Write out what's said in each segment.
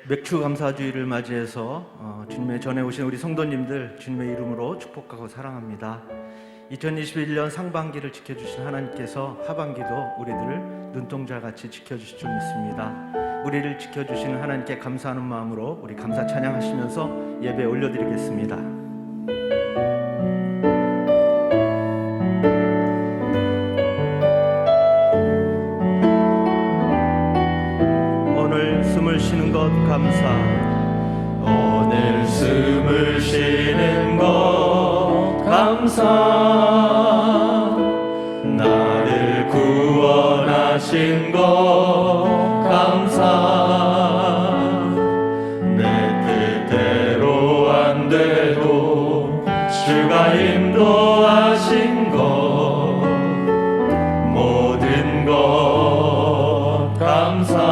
맥주 감사주의를 맞이해서 주님의 전에 오신 우리 성도님들 주님의 이름으로 축복하고 사랑합니다. 2021년 상반기를 지켜주신 하나님께서 하반기도 우리들을 눈동자같이 지켜주실 줄 믿습니다. 우리를 지켜주시는 하나님께 감사하는 마음으로 우리 감사 찬양하시면서 예배 올려드리겠습니다. 숨을 쉬는 것 감사. 오늘 숨을 쉬는 것 감사. 나를 구원하신 것 감사. 내 뜻대로 안 돼도 주가 인도하신 것 모든 것 감사.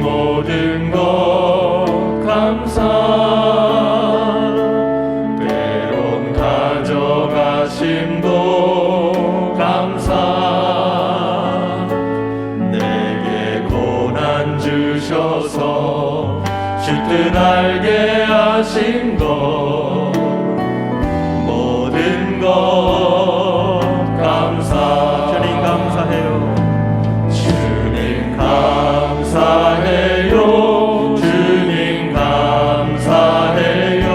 모든 것 감사. 때론 가져가심도 감사. 내게 고난 주셔서 쉴 듯 알게 하신 것 모든 것 감사. 주님 감사해요. 주님 감사해요. 주님 감사해요.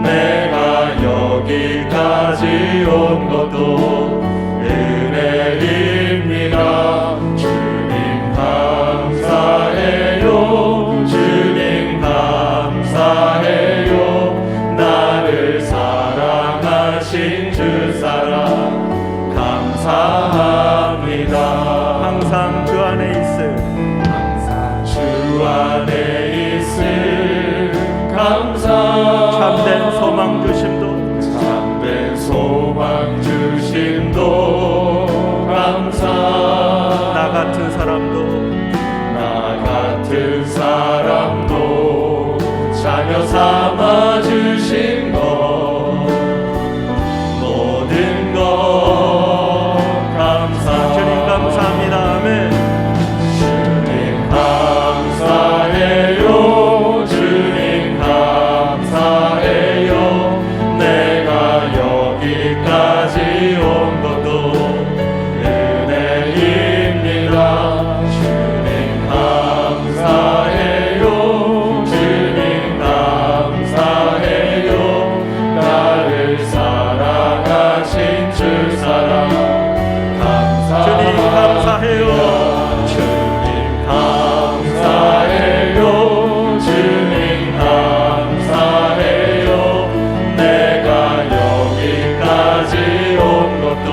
내가 여기까지 온 것도 은혜입니다. 주님 감사해요. 주님 감사해요. 나를 사랑하신 주 사랑 감사합니다. 항상 주 안에 있을, 항상 주 안에 있을 감사. 참된 소망 주심도, 참된 소망 주심도 감사. 나 같은 사람도 자녀 삼아 주신 것 모든 것 감사. 주님 감사합니다. 아멘. 주님 감사해요. 주님 감사해요. 내가 여기까지 온 것도 은혜입니다. 주님 감사해요. 주님 감사해요. 나를 사랑하신 주 사랑 주님 감사해요. 주님 감사해요. 주님 감사해요. 내가 여기까지 온 것도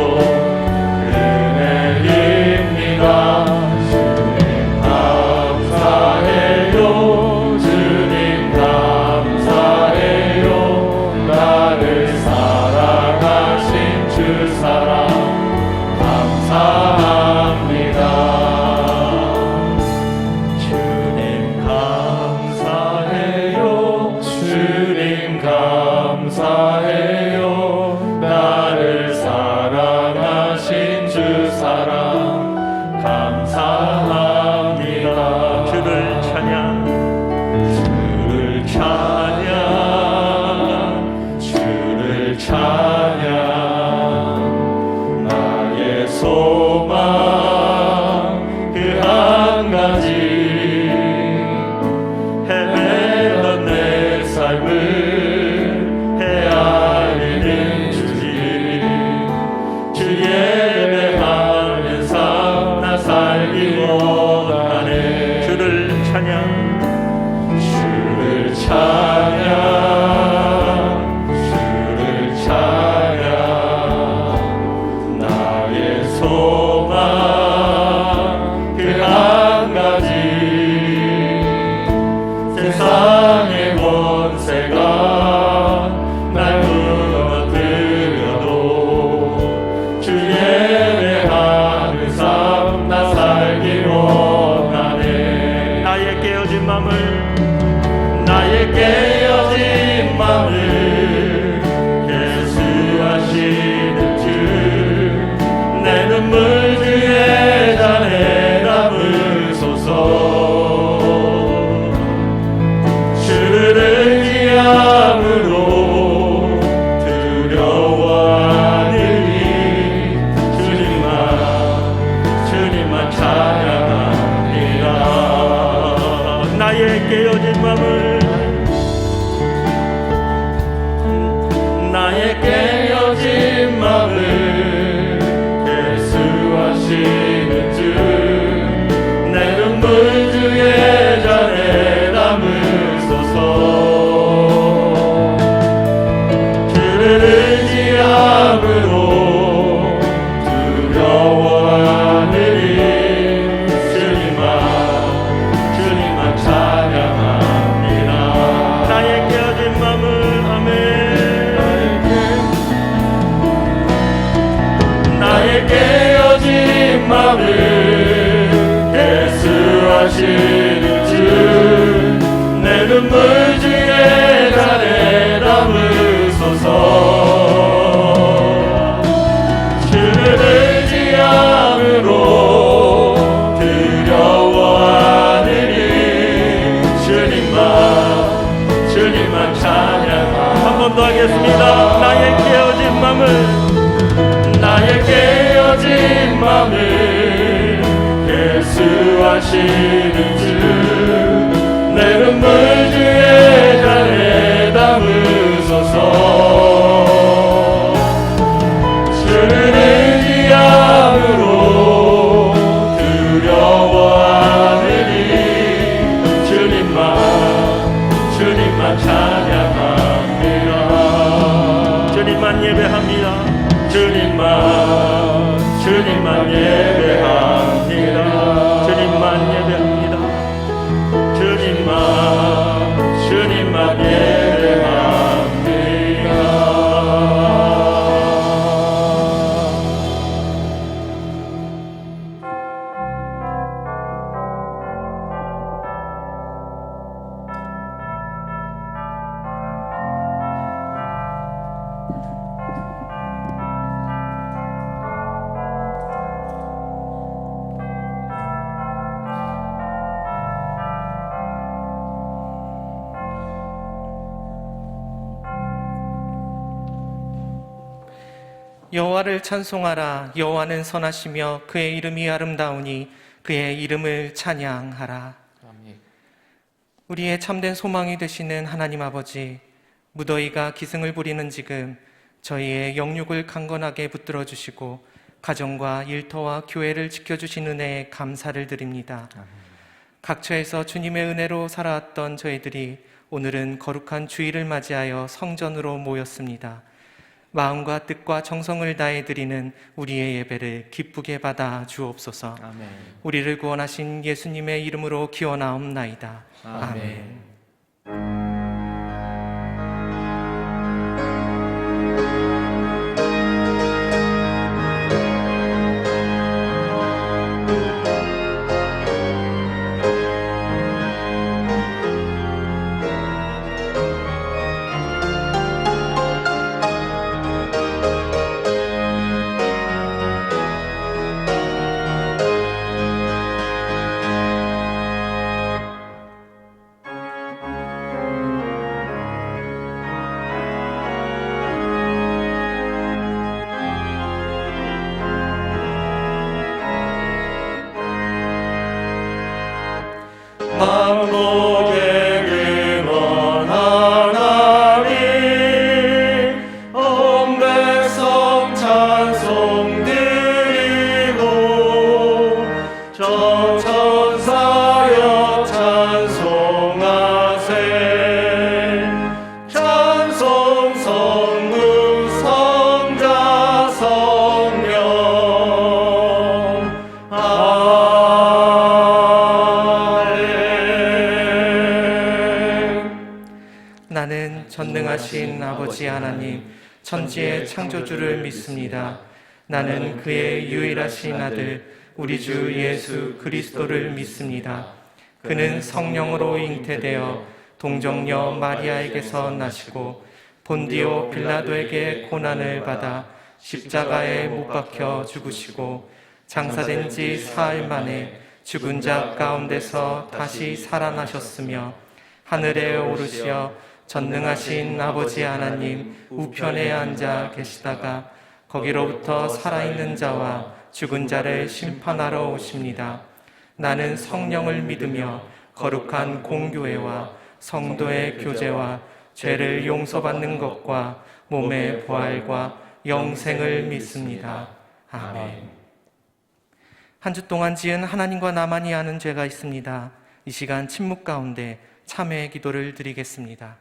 은혜입니다. 주님 감사해요. 주님 감사해요. 나를 사랑하신 주 사랑 감사합니다. 주님 감사해요. 주님 감사해요. 나를 사랑하신 주 사랑 감사합니다. 주를 찬양, 주를 찬양. 주를 찬양. 나의 소망 그 한 가지. 헤매던 내 삶을 헤아리는 주님. 주 예배하는 삶 나 살기 원하네. 주를 찬양, 주를 찬양. 주를 찬양. 나의 소망 그 한 가지. 세상의 권세가 날 무너뜨려도 주 예배하는 삶 나 살기 원하네. 나의 깨어진 맘을, 나의 깨어진 맘을 예수하시는 주. 내 눈물 주의 잔해라 계수하시는 주 내 눈물 주의 잔에 담으소서. 주를 의지함으로 두려워하느니 주님만 찬양하. 한 번 더 하겠습니다. 나의 깨어진 맘을 계수하시는 주 내 눈물 주의 잔에 담으소서. 주를 의지함으로 두려워하느니 주님만 찬양합니다. 주님만 예배합니다. 주님만 예배합니다. 주님만 예배합니다. 주님만 예배합니다. 여호와를 찬송하라. 여호와는 선하시며 그의 이름이 아름다우니 그의 이름을 찬양하라. 우리의 참된 소망이 되시는 하나님 아버지, 무더위가 기승을 부리는 지금 저희의 영육을 강건하게 붙들어 주시고 가정과 일터와 교회를 지켜주신 은혜에 감사를 드립니다. 각처에서 주님의 은혜로 살아왔던 저희들이 오늘은 거룩한 주일을 맞이하여 성전으로 모였습니다. 마음과 뜻과 정성을 다해 드리는 우리의 예배를 기쁘게 받아 주옵소서. 아멘. 우리를 구원하신 예수님의 이름으로 기원하옵나이다. 아멘. 만국의 근원 하나님 온 백성 찬송 드리고 저 천사여 찬송하세. 찬송 성부 성자 성령 나는 전능하신 아버지 하나님, 천지의 창조주를 믿습니다. 나는 그의 유일하신 아들, 우리 주 예수 그리스도를 믿습니다. 그는 성령으로 잉태되어 동정녀 마리아에게서 나시고 본디오 빌라도에게 고난을 받아 십자가에 못 박혀 죽으시고 장사된 지 사흘 만에 죽은 자 가운데서 다시 살아나셨으며 하늘에 오르시어 전능하신 아버지 하나님 우편에 앉아 계시다가 거기로부터 살아있는 자와 죽은 자를 심판하러 오십니다. 나는 성령을 믿으며 거룩한 공교회와 성도의 교제와 죄를 용서받는 것과 몸의 부활과 영생을 믿습니다. 아멘. 한 주 동안 지은 하나님과 나만이 아는 죄가 있습니다. 이 시간 침묵 가운데 참회의 기도를 드리겠습니다.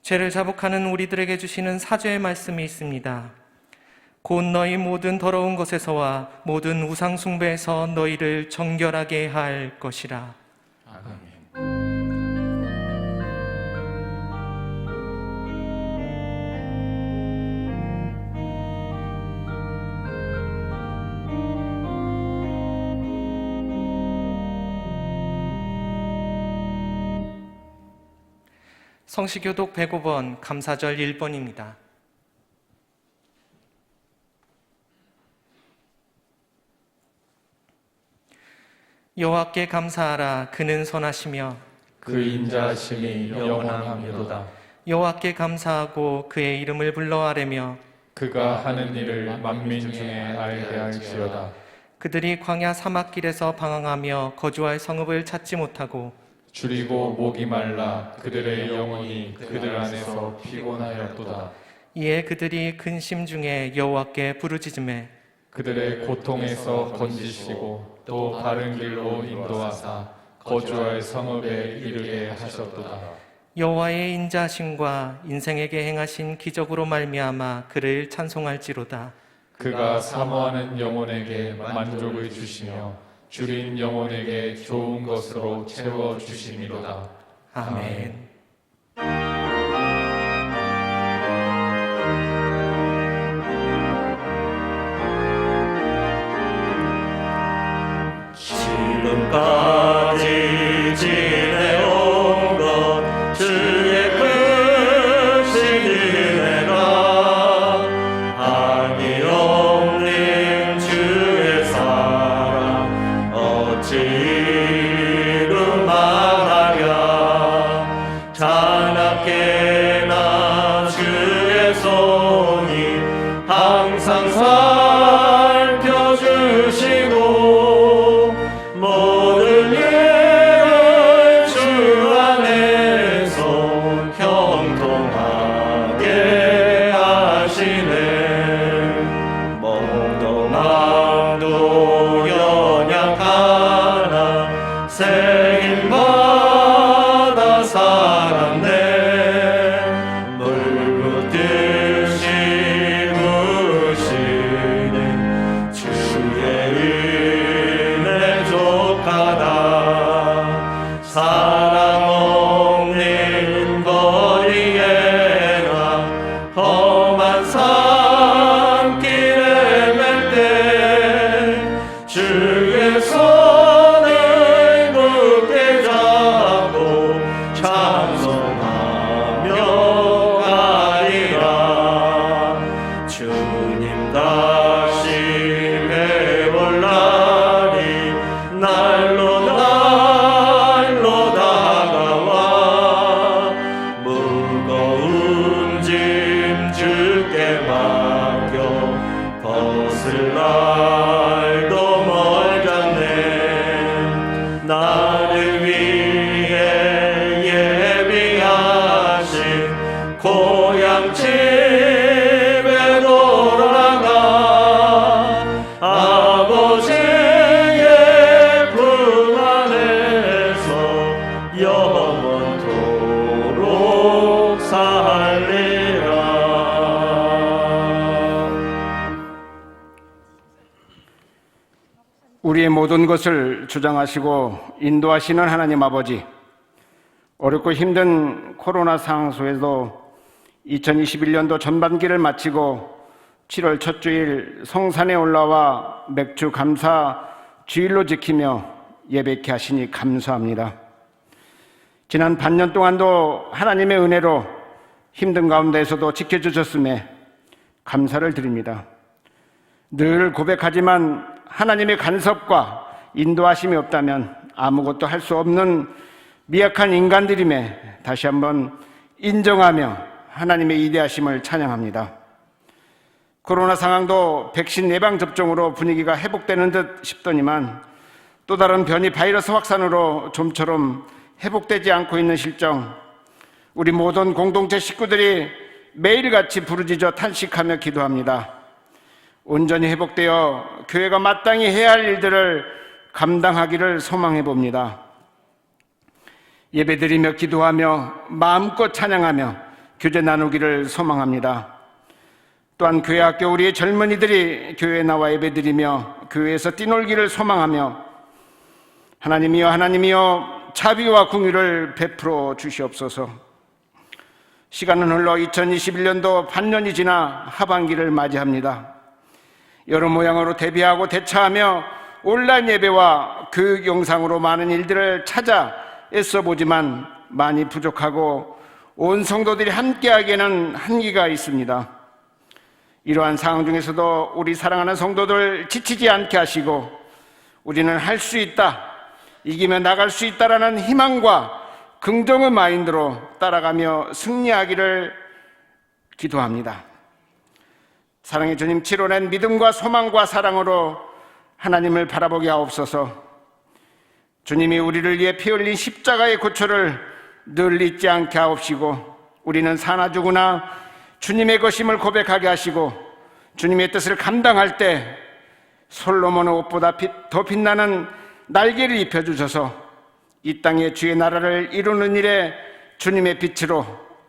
죄를 자복하는 우리들에게 주시는 사죄의 말씀이 있습니다. 곧 너희 모든 더러운 것에서와 모든 우상 숭배에서 너희를 정결하게 할 것이라. 아멘. 성시교독 105번 감사절 1번입니다. 여호와께 감사하라. 그는 선하시며 그 인자하심이 영원함이로다. 여호와께 감사하고 그의 이름을 불러 아뢰며 그가 하는 일을 만민 중에 알게 할지어다. 그들이 광야 사막길에서 방황하며 거주할 성읍을 찾지 못하고 줄이고 목이 말라 그들의 영혼이 그들 안에서 피곤하였도다. 이에 그들이 근심 중에 여호와께 부르짖으매 그들의 고통에서 건지시고 또 바른 길로 인도하사 거주할 성읍에 이르게 하셨도다. 여호와의 인자하심과 인생에게 행하신 기적으로 말미암아 그를 찬송할지로다. 그가 사모하는 영혼에게 만족을 주시며 줄인 영혼에게 좋은 것으로 채워 주심이로다. 아멘. 지금까지 지내온 것 주의 크신 은혜라. 한이 없는 주의 사랑 어찌 이루 말하랴. 자나깨나 주의 손이 항상 살펴주시고 모든 일을 주 안에서 형통하게 하시네. 멍덩아도 연약하나 세임받아 살았네. 물붓듯이 부으시는 주의 사랑 없는 거리에나 험한 산길에 맬 때 주의 손을 굳게 잡고 찬송하며 가리라. 주님 다시 뵈볼 날이 날로 다가와. 무거운 짐 주께 맡겨 벗을 날도 멀잖네. 나를 위해 예비하신 고향 집에 돌아가 아버지의 품 안에서 영원토록 살리라. 우리의 모든 것을 주장하시고 인도하시는 하나님 아버지, 어렵고 힘든 코로나 상황 속에도 2021년도 전반기를 마치고 7월 첫 주일 성산에 올라와 맥주 감사 주일로 지키며 예배케 하시니 감사합니다. 지난 반년 동안도 하나님의 은혜로 힘든 가운데에서도 지켜주셨음에 감사를 드립니다. 늘 고백하지만 하나님의 간섭과 인도하심이 없다면 아무것도 할 수 없는 미약한 인간들임에 다시 한번 인정하며 하나님의 위대하심을 찬양합니다. 코로나 상황도 백신 예방 접종으로 분위기가 회복되는 듯 싶더니만 또 다른 변이 바이러스 확산으로 좀처럼 회복되지 않고 있는 실정, 우리 모든 공동체 식구들이 매일같이 부르짖어 탄식하며 기도합니다. 온전히 회복되어 교회가 마땅히 해야 할 일들을 감당하기를 소망해 봅니다. 예배드리며 기도하며 마음껏 찬양하며 교제 나누기를 소망합니다. 또한 교회 학교 우리의 젊은이들이 교회에 나와 예배드리며 교회에서 뛰놀기를 소망하며 하나님이여 자비와 긍휼을 베풀어 주시옵소서. 시간은 흘러 2021년도 반년이 지나 하반기를 맞이합니다. 여러 모양으로 대비하고 대처하며 온라인 예배와 교육 영상으로 많은 일들을 찾아 애써보지만 많이 부족하고 온 성도들이 함께하기에는 한계가 있습니다. 이러한 상황 중에서도 우리 사랑하는 성도들 지치지 않게 하시고 우리는 할 수 있다, 이기며 나갈 수 있다라는 희망과 긍정의 마인드로 따라가며 승리하기를 기도합니다. 사랑의 주님, 치료낸 믿음과 소망과 사랑으로 하나님을 바라보게 하옵소서. 주님이 우리를 위해 피 흘린 십자가의 고초를 늘 잊지 않게 하옵시고, 우리는 사나 죽으나 주님의 것임을 고백하게 하시고, 주님의 뜻을 감당할 때 솔로몬의 옷보다 더 빛나는 날개를 입혀주셔서 이 땅에 주의 나라를 이루는 일에 주님의 빛으로,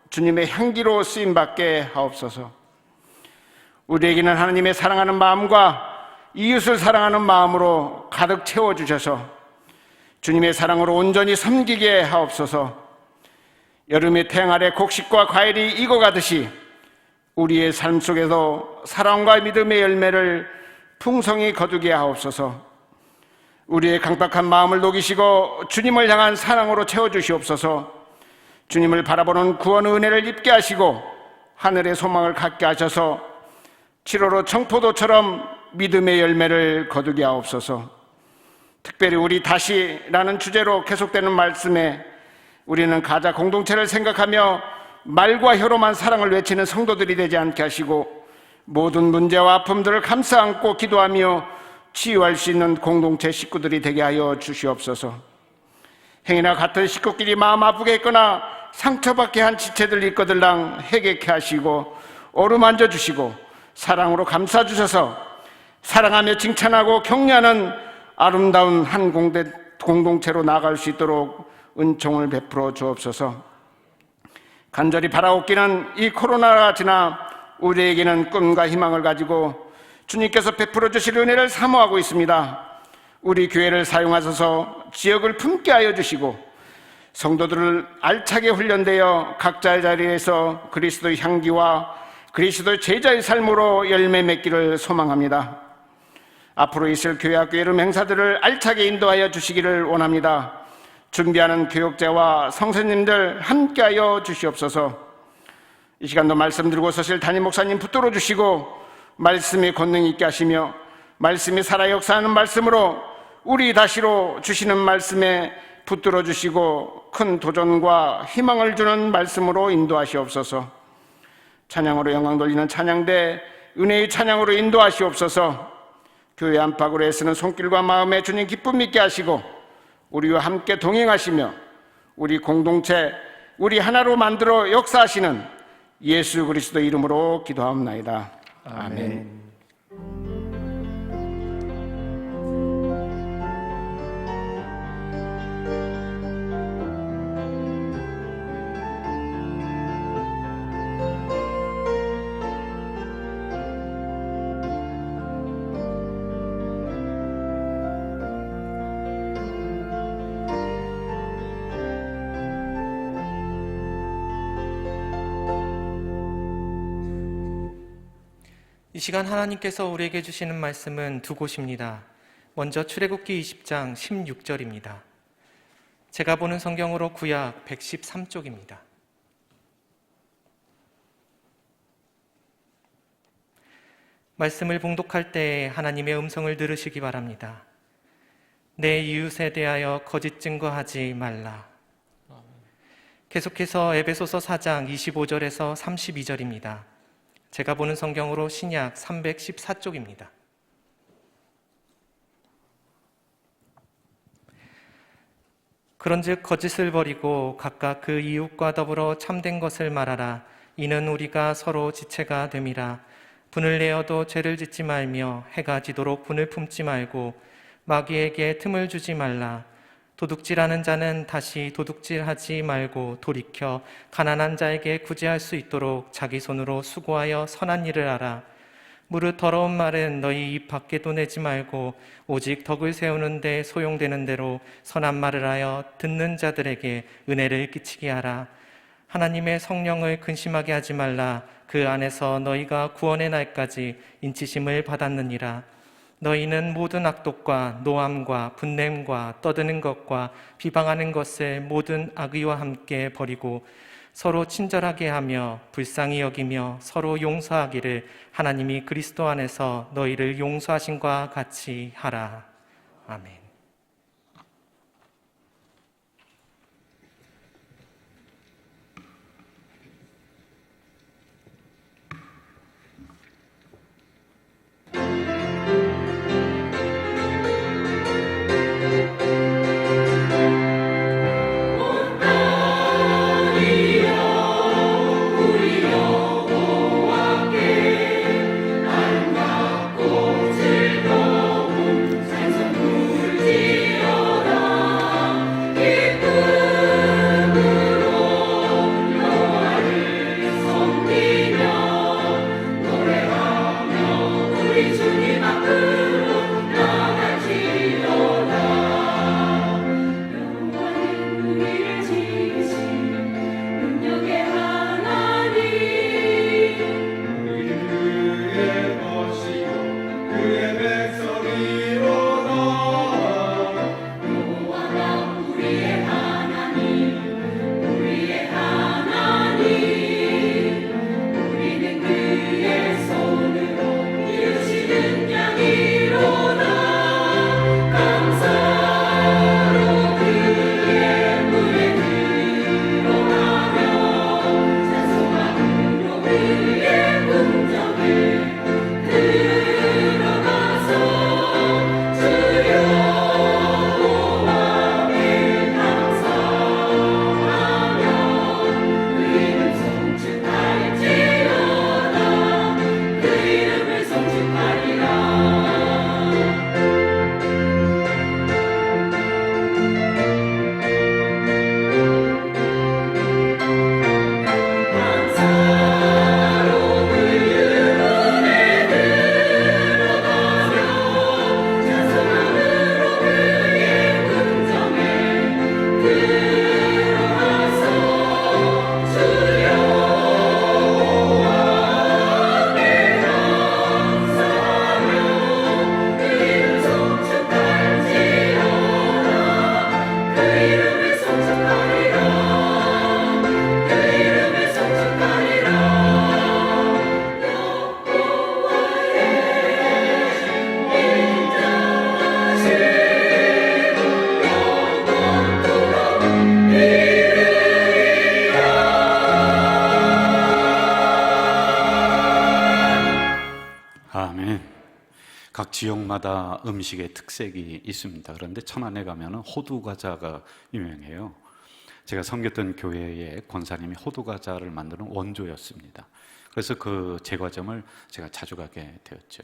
주님의 향기로 쓰임받게 하옵소서. 우리에게는 하나님의 사랑하는 마음과 이웃을 사랑하는 마음으로 가득 채워주셔서 주님의 사랑으로 온전히 섬기게 하옵소서. 여름의 태양 아래 곡식과 과일이 익어가듯이 우리의 삶 속에서 사랑과 믿음의 열매를 풍성히 거두게 하옵소서. 우리의 강박한 마음을 녹이시고 주님을 향한 사랑으로 채워주시옵소서. 주님을 바라보는 구원의 은혜를 입게 하시고 하늘의 소망을 갖게 하셔서 7월호 청포도처럼 믿음의 열매를 거두게 하옵소서. 특별히 우리 다시라는 주제로 계속되는 말씀에 우리는 가자 공동체를 생각하며 말과 혀로만 사랑을 외치는 성도들이 되지 않게 하시고 모든 문제와 아픔들을 감싸 안고 기도하며 치유할 수 있는 공동체 식구들이 되게 하여 주시옵소서. 행위나 같은 식구끼리 마음 아프게 했거나 상처받게 한 지체들 있거들랑 회개케 하시고 어루만져 주시고 사랑으로 감싸 주셔서 사랑하며 칭찬하고 격려하는 아름다운 한 공동체로 나아갈 수 있도록 은총을 베풀어 주옵소서. 간절히 바라옵기는 이 코로나가 지나 우리에게는 꿈과 희망을 가지고 주님께서 베풀어 주실 은혜를 사모하고 있습니다. 우리 교회를 사용하셔서 지역을 품게 하여 주시고 성도들을 알차게 훈련되어 각자의 자리에서 그리스도의 향기와 그리스도의 제자의 삶으로 열매 맺기를 소망합니다. 앞으로 있을 교회와 교회름 행사들을 알차게 인도하여 주시기를 원합니다. 준비하는 교역자와 성도님들 함께하여 주시옵소서. 이 시간도 말씀 들고 서실 담임 목사님 붙들어 주시고 말씀의 권능 있게 하시며 말씀이 살아 역사하는 말씀으로 우리 다시로 주시는 말씀에 붙들어 주시고 큰 도전과 희망을 주는 말씀으로 인도하시옵소서. 찬양으로 영광 돌리는 찬양대 은혜의 찬양으로 인도하시옵소서. 교회 안팎으로 애쓰는 손길과 마음에 주님 기쁨 있게 하시고 우리와 함께 동행하시며 우리 공동체 우리 하나로 만들어 역사하시는 예수 그리스도 이름으로 기도하옵나이다. 아멘. 이 시간 하나님께서 우리에게 주시는 말씀은 두 곳입니다. 먼저 출애굽기 20장 16절입니다. 제가 보는 성경으로 구약 113쪽입니다. 말씀을 봉독할 때 하나님의 음성을 들으시기 바랍니다. 내 이웃에 대하여 거짓 증거하지 말라. 계속해서 에베소서 4장 25절에서 32절입니다. 제가 보는 성경으로 신약 314쪽입니다. 그런즉 거짓을 버리고 각각 그 이웃과 더불어 참된 것을 말하라. 이는 우리가 서로 지체가 됨이라. 분을 내어도 죄를 짓지 말며 해가 지도록 분을 품지 말고 마귀에게 틈을 주지 말라. 도둑질하는 자는 다시 도둑질하지 말고 돌이켜 가난한 자에게 구제할 수 있도록 자기 손으로 수고하여 선한 일을 하라. 무릇 더러운 말은 너희 입 밖에도 내지 말고 오직 덕을 세우는 데 소용되는 대로 선한 말을 하여 듣는 자들에게 은혜를 끼치게 하라. 하나님의 성령을 근심하게 하지 말라. 그 안에서 너희가 구원의 날까지 인치심을 받았느니라. 너희는 모든 악독과 노함과 분냄과 떠드는 것과 비방하는 것을 모든 악의와 함께 버리고 서로 친절하게 하며 불쌍히 여기며 서로 용서하기를 하나님이 그리스도 안에서 너희를 용서하신과 같이 하라. 아멘. 각 지역마다 음식의 특색이 있습니다. 그런데 천안에 가면 호두과자가 유명해요. 제가 섬겼던 교회의 권사님이 호두과자를 만드는 원조였습니다. 그래서 그 제과점을 제가 자주 가게 되었죠.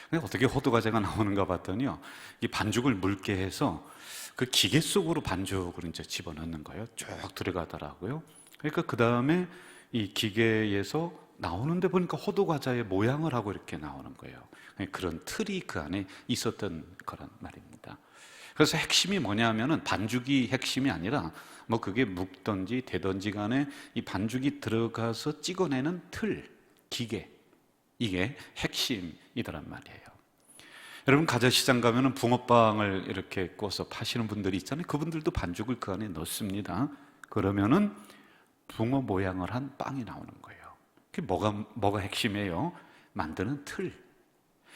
근데 어떻게 호두과자가 나오는가 봤더니요, 이 반죽을 묽게 해서 그 기계 속으로 반죽을 이제 집어넣는 거예요. 쭉 들어가더라고요. 그러니까 그 다음에 이 기계에서 나오는데 보니까 호두과자의 모양을 하고 이렇게 나오는 거예요. 그런 틀이 그 안에 있었던 거란 말입니다. 그래서 핵심이 뭐냐면은 반죽이 핵심이 아니라 뭐 그게 묵든지 되든지 간에 이 반죽이 들어가서 찍어내는 틀, 기계, 이게 핵심이더란 말이에요. 여러분 과자시장 가면은 붕어빵을 이렇게 구워서 파시는 분들이 있잖아요. 그분들도 반죽을 그 안에 넣습니다. 그러면은 붕어 모양을 한 빵이 나오는 거예요. 그게 뭐가 핵심이에요? 만드는 틀.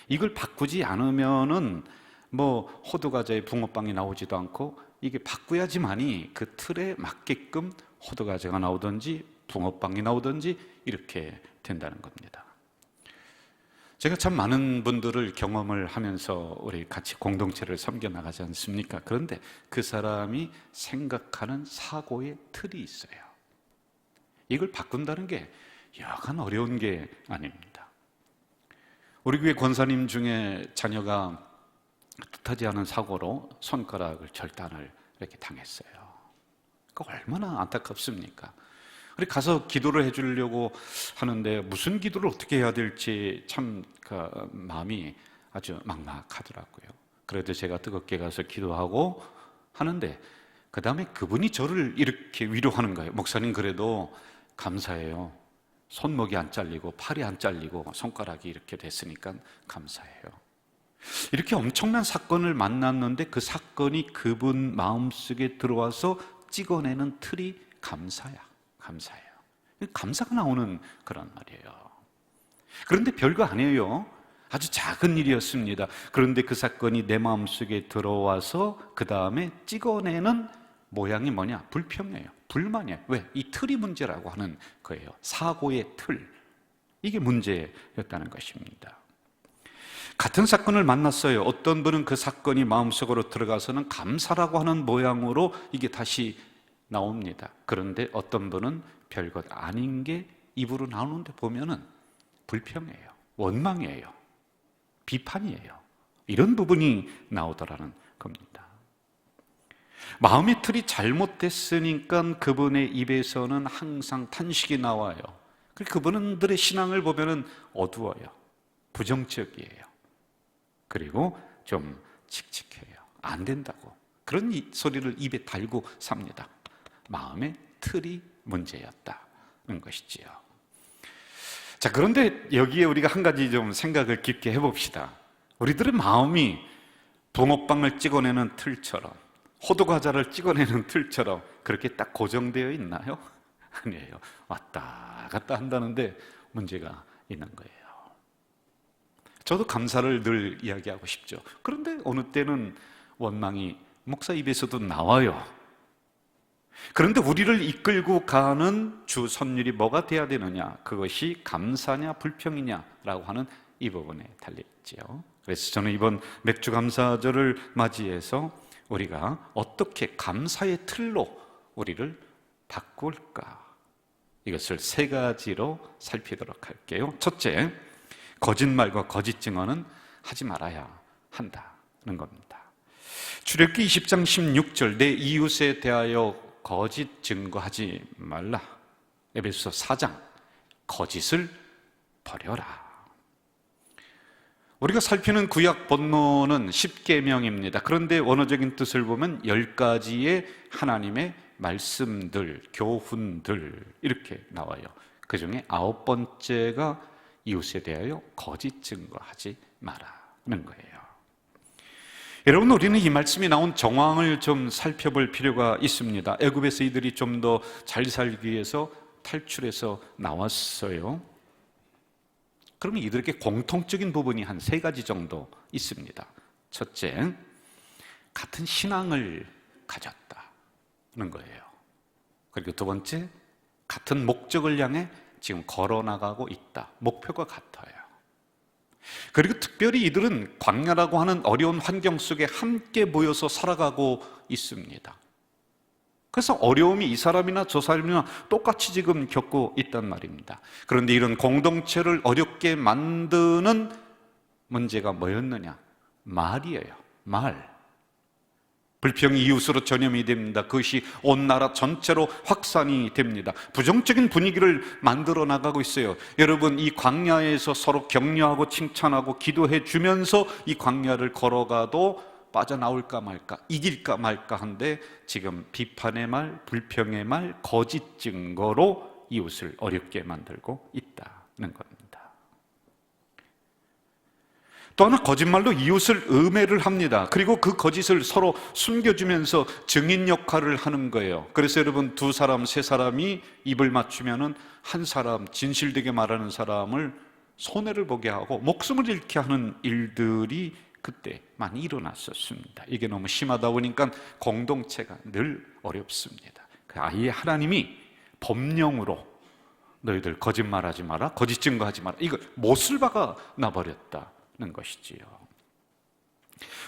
이걸 바꾸지 않으면은 뭐 호두과자에 붕어빵이 나오지도 않고, 이게 바꾸야지만이 그 틀에 맞게끔 호두과자가 나오든지 붕어빵이 나오든지 이렇게 된다는 겁니다. 제가 참 많은 분들을 경험을 하면서 우리 같이 공동체를 섬겨 나가지 않습니까? 그런데 그 사람이 생각하는 사고의 틀이 있어요. 이걸 바꾼다는 게 여간 어려운 게 아닙니다. 우리 교회 권사님 중에 자녀가 뜻하지 않은 사고로 손가락을 절단을 이렇게 당했어요. 그러니까 얼마나 안타깝습니까? 우리 가서 기도를 해주려고 하는데 무슨 기도를 어떻게 해야 될지 참 마음이 아주 막막하더라고요. 그래도 제가 뜨겁게 가서 기도하고 하는데 그 다음에 그분이 저를 이렇게 위로하는 거예요. 목사님, 그래도 감사해요. 손목이 안 잘리고 팔이 안 잘리고 손가락이 이렇게 됐으니까 감사해요. 이렇게 엄청난 사건을 만났는데 그 사건이 그분 마음속에 들어와서 찍어내는 틀이 감사야. 감사해요. 감사가 나오는 그런 말이에요. 그런데 별거 아니에요. 아주 작은 일이었습니다. 그런데 그 사건이 내 마음속에 들어와서 그 다음에 찍어내는 모양이 뭐냐? 불평이에요. 불만이에요. 왜? 이 틀이 문제라고 하는 거예요. 사고의 틀. 이게 문제였다는 것입니다. 같은 사건을 만났어요. 어떤 분은 그 사건이 마음속으로 들어가서는 감사라고 하는 모양으로 이게 다시 나옵니다. 그런데 어떤 분은 별것 아닌 게 입으로 나오는데 보면은 불평이에요. 원망이에요. 비판이에요. 이런 부분이 나오더라는 겁니다. 마음의 틀이 잘못됐으니까 그분의 입에서는 항상 탄식이 나와요. 그분들의 신앙을 보면은 어두워요. 부정적이에요. 그리고 좀 칙칙해요. 안 된다고. 그런 소리를 입에 달고 삽니다. 마음의 틀이 문제였다는 것이지요. 자, 그런데 여기에 우리가 한 가지 좀 생각을 깊게 해봅시다. 우리들의 마음이 붕어빵을 찍어내는 틀처럼, 호두과자를 찍어내는 틀처럼 그렇게 딱 고정되어 있나요? 아니에요. 왔다 갔다 한다는데 문제가 있는 거예요. 저도 감사를 늘 이야기하고 싶죠. 그런데 어느 때는 원망이 목사 입에서도 나와요. 그런데 우리를 이끌고 가는 주선율이 뭐가 돼야 되느냐? 그것이 감사냐 불평이냐라고 하는 이 부분에 달려있지요. 그래서 저는 이번 맥주 감사절을 맞이해서 우리가 어떻게 감사의 틀로 우리를 바꿀까? 이것을 세 가지로 살피도록 할게요. 첫째, 거짓말과 거짓 증언은 하지 말아야 한다는 겁니다. 출애굽기 20장 16절, 내 이웃에 대하여 거짓 증거하지 말라. 에베소서 4장, 거짓을 버려라. 우리가 살피는 구약 본문은 10계명입니다. 그런데 원어적인 뜻을 보면 10가지의 하나님의 말씀들, 교훈들 이렇게 나와요. 그 중에 9번째가 이웃에 대하여 거짓 증거하지 마라는 거예요. 여러분, 우리는 이 말씀이 나온 정황을 좀 살펴볼 필요가 있습니다. 애굽에서 이들이 좀 더 잘 살기 위해서 탈출해서 나왔어요. 그러면 이들에게 공통적인 부분이 한 세 가지 정도 있습니다. 첫째, 같은 신앙을 가졌다는 거예요. 그리고 두 번째, 같은 목적을 향해 지금 걸어나가고 있다. 목표가 같아요. 그리고 특별히 이들은 광야라고 하는 어려운 환경 속에 함께 모여서 살아가고 있습니다. 그래서 어려움이 이 사람이나 저 사람이나 똑같이 지금 겪고 있단 말입니다. 그런데 이런 공동체를 어렵게 만드는 문제가 뭐였느냐? 말이에요. 말. 불평이 이웃으로 전염이 됩니다. 그것이 온 나라 전체로 확산이 됩니다. 부정적인 분위기를 만들어 나가고 있어요. 여러분, 이 광야에서 서로 격려하고 칭찬하고 기도해 주면서 이 광야를 걸어가도 빠져나올까 말까, 이길까 말까 한데 지금 비판의 말, 불평의 말, 거짓 증거로 이웃을 어렵게 만들고 있다는 겁니다. 또 하나, 거짓말로 이웃을 음해를 합니다. 그리고 그 거짓을 서로 숨겨주면서 증인 역할을 하는 거예요. 그래서 여러분, 두 사람, 세 사람이 입을 맞추면은 한 사람, 진실되게 말하는 사람을 손해를 보게 하고 목숨을 잃게 하는 일들이 그때 많이 일어났었습니다. 이게 너무 심하다 보니까 공동체가 늘 어렵습니다. 아예 하나님이 법령으로 너희들 거짓말하지 마라, 거짓 증거하지 마라, 이걸 못을 박아 놔버렸다는 것이지요.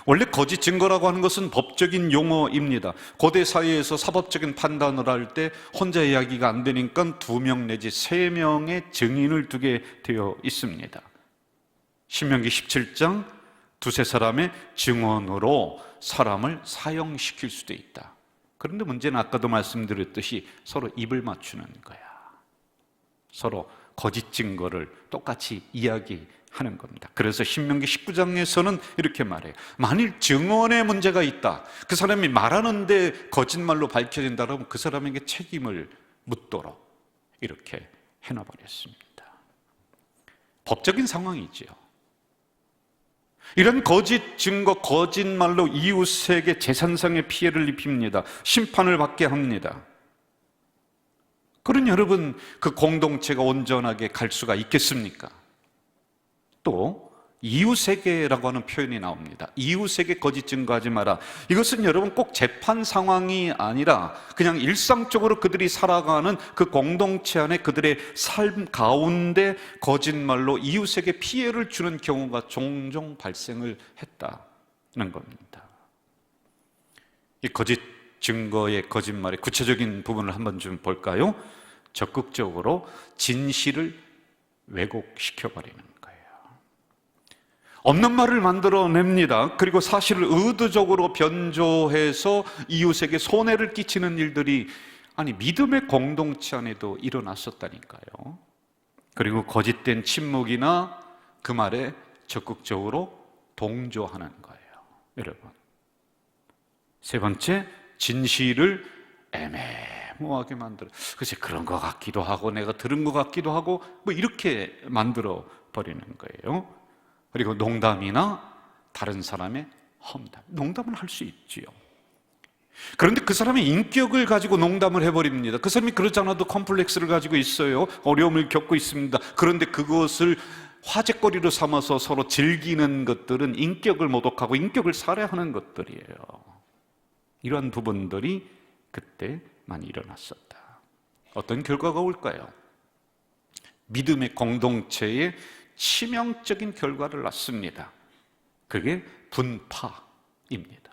원래 거짓 증거라고 하는 것은 법적인 용어입니다. 고대 사회에서 사법적인 판단을 할 때 혼자 이야기가 안 되니까 2명 내지 3명의 증인을 두게 되어 있습니다. 신명기 17장 두세 사람의 증언으로 사람을 사형시킬 수도 있다. 그런데 문제는 아까도 말씀드렸듯이 서로 입을 맞추는 거야. 서로 거짓 증거를 똑같이 이야기하는 겁니다. 그래서 신명기 19장에서는 이렇게 말해요. 만일 증언에 문제가 있다, 그 사람이 말하는데 거짓말로 밝혀진다 그러면 그 사람에게 책임을 묻도록 이렇게 해놔버렸습니다. 법적인 상황이지요. 이런 거짓 증거, 거짓말로 이웃에게 재산상의 피해를 입힙니다. 심판을 받게 합니다. 그런 여러분, 그 공동체가 온전하게 갈 수가 있겠습니까? 또 이웃에게라고 하는 표현이 나옵니다. 이웃에게 거짓 증거하지 마라. 이것은 여러분 꼭 재판 상황이 아니라 그냥 일상적으로 그들이 살아가는 그 공동체 안에 그들의 삶 가운데 거짓말로 이웃에게 피해를 주는 경우가 종종 발생을 했다는 겁니다. 이 거짓 증거의 거짓말의 구체적인 부분을 한번 좀 볼까요? 적극적으로 진실을 왜곡시켜버리는 거예요. 없는 말을 만들어냅니다. 그리고 사실을 의도적으로 변조해서 이웃에게 손해를 끼치는 일들이 믿음의 공동체 안에도 일어났었다니까요. 그리고 거짓된 침묵이나 그 말에 적극적으로 동조하는 거예요. 여러분, 세 번째, 진실을 애매모호하게 만들어. 글쎄, 그런 것 같기도 하고 내가 들은 것 같기도 하고 이렇게 만들어 버리는 거예요. 그리고 농담이나 다른 사람의 험담, 농담을 할 수 있지요. 그런데 그 사람의 인격을 가지고 농담을 해버립니다. 그 사람이 그렇지 않아도 컴플렉스를 가지고 있어요. 어려움을 겪고 있습니다. 그런데 그것을 화제거리로 삼아서 서로 즐기는 것들은 인격을 모독하고 인격을 살해하는 것들이에요. 이러한 부분들이 그때 많이 일어났었다. 어떤 결과가 올까요? 믿음의 공동체에 치명적인 결과를 낳습니다. 그게 분파입니다.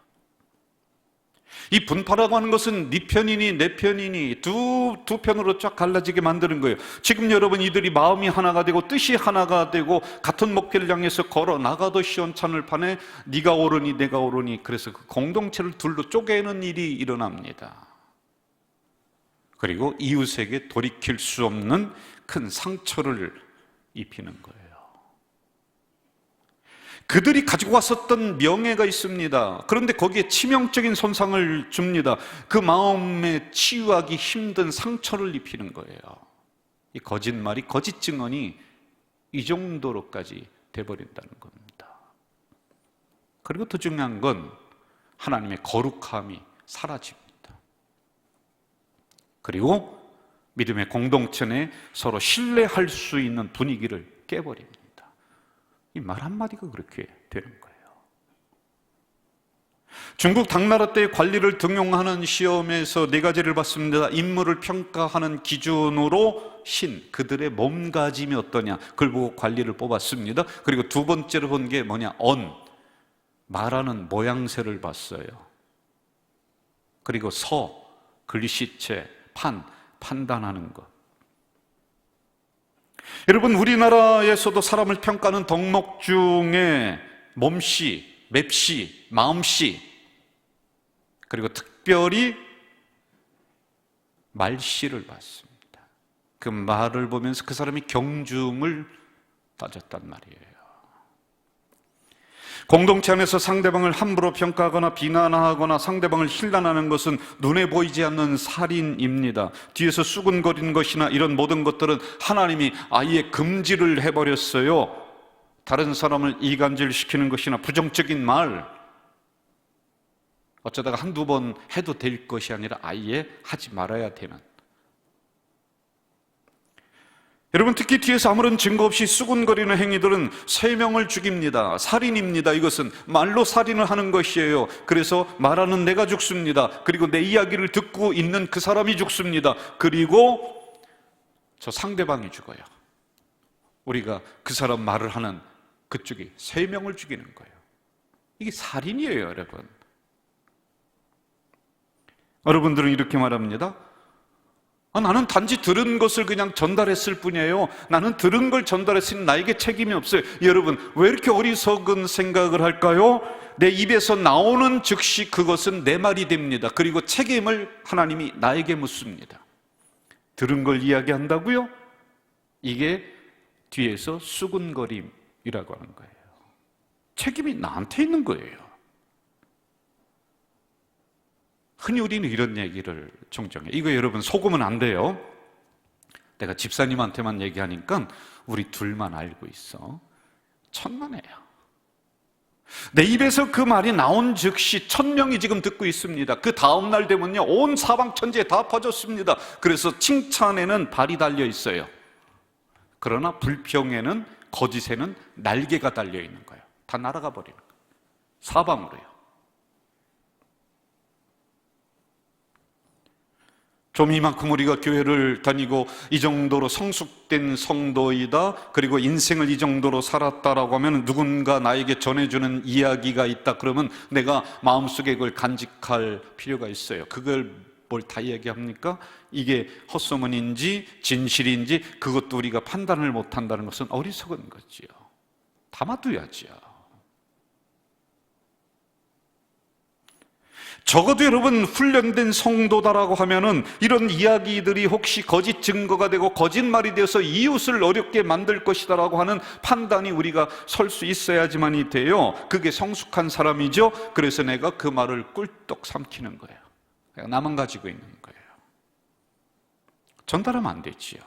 이 분파라고 하는 것은 네 편이니 내 편이니 두 편으로 쫙 갈라지게 만드는 거예요. 지금 여러분, 이들이 마음이 하나가 되고 뜻이 하나가 되고 같은 목표를 향해서 걸어 나가도 시원찮을 판에 네가 옳으니 내가 옳으니, 그래서 그 공동체를 둘로 쪼개는 일이 일어납니다. 그리고 이웃에게 돌이킬 수 없는 큰 상처를 입히는 거예요. 그들이 가지고 왔었던 명예가 있습니다. 그런데 거기에 치명적인 손상을 줍니다. 그 마음에 치유하기 힘든 상처를 입히는 거예요. 이 거짓말이, 거짓 증언이 이 정도로까지 돼버린다는 겁니다. 그리고 더 중요한 건 하나님의 거룩함이 사라집니다. 그리고 믿음의 공동체 내 서로 신뢰할 수 있는 분위기를 깨버립니다. 이 말 한마디가 그렇게 되는 거예요. 중국 당나라 때의 관리를 등용하는 시험에서 4가지를 봤습니다. 인물을 평가하는 기준으로 그들의 몸가짐이 어떠냐, 그걸 보고 관리를 뽑았습니다. 그리고 두 번째로 본 게 뭐냐, 말하는 모양새를 봤어요. 그리고 글씨체, 판단하는 것. 여러분, 우리나라에서도 사람을 평가하는 덕목 중에 몸씨, 맵씨, 마음씨, 그리고 특별히 말씨를 봤습니다. 그 말을 보면서 그 사람이 경중을 따졌단 말이에요. 공동체 안에서 상대방을 함부로 평가하거나 비난하거나 상대방을 힐난하는 것은 눈에 보이지 않는 살인입니다. 뒤에서 수군거리는 것이나 이런 모든 것들은 하나님이 아예 금지를 해버렸어요. 다른 사람을 이간질시키는 것이나 부정적인 말, 어쩌다가 한두 번 해도 될 것이 아니라 아예 하지 말아야 되는. 여러분, 특히 뒤에서 아무런 증거 없이 수군거리는 행위들은 3명을 죽입니다. 살인입니다. 이것은 말로 살인을 하는 것이에요. 그래서 말하는 내가 죽습니다. 그리고 내 이야기를 듣고 있는 그 사람이 죽습니다. 그리고 저 상대방이 죽어요. 우리가 그 사람 말을 하는 그쪽이 3명을 죽이는 거예요. 이게 살인이에요, 여러분. 여러분들은 이렇게 말합니다. 나는 단지 들은 것을 그냥 전달했을 뿐이에요. 나는 들은 걸 전달했으니 나에게 책임이 없어요. 여러분, 왜 이렇게 어리석은 생각을 할까요? 내 입에서 나오는 즉시 그것은 내 말이 됩니다. 그리고 책임을 하나님이 나에게 묻습니다. 들은 걸 이야기한다고요? 이게 뒤에서 수군거림이라고 하는 거예요. 책임이 나한테 있는 거예요. 흔히 우리는 이런 얘기를 종종 해요. 이거 여러분 속으면 안 돼요. 내가 집사님한테만 얘기하니까 우리 둘만 알고 있어. 천만에요. 내 입에서 그 말이 나온 즉시 1000명이 지금 듣고 있습니다. 그 다음 날 되면요, 온 사방 천지에 다 퍼졌습니다. 그래서 칭찬에는 발이 달려 있어요. 그러나 불평에는, 거짓에는 날개가 달려 있는 거예요. 다 날아가 버리는 거예요. 사방으로요. 좀 이만큼 우리가 교회를 다니고 이 정도로 성숙된 성도이다, 그리고 인생을 이 정도로 살았다라고 하면 누군가 나에게 전해주는 이야기가 있다, 그러면 내가 마음속에 그걸 간직할 필요가 있어요. 그걸 뭘 다 얘기합니까? 이게 헛소문인지 진실인지 그것도 우리가 판단을 못한다는 것은 어리석은 거지요. 담아둬야지요. 적어도 여러분 훈련된 성도다라고 하면은 이런 이야기들이 혹시 거짓 증거가 되고 거짓말이 되어서 이웃을 어렵게 만들 것이다라고 하는 판단이 우리가 설 수 있어야지만이 돼요. 그게 성숙한 사람이죠. 그래서 내가 그 말을 꿀떡 삼키는 거예요. 나만 가지고 있는 거예요. 전달하면 안 되지요.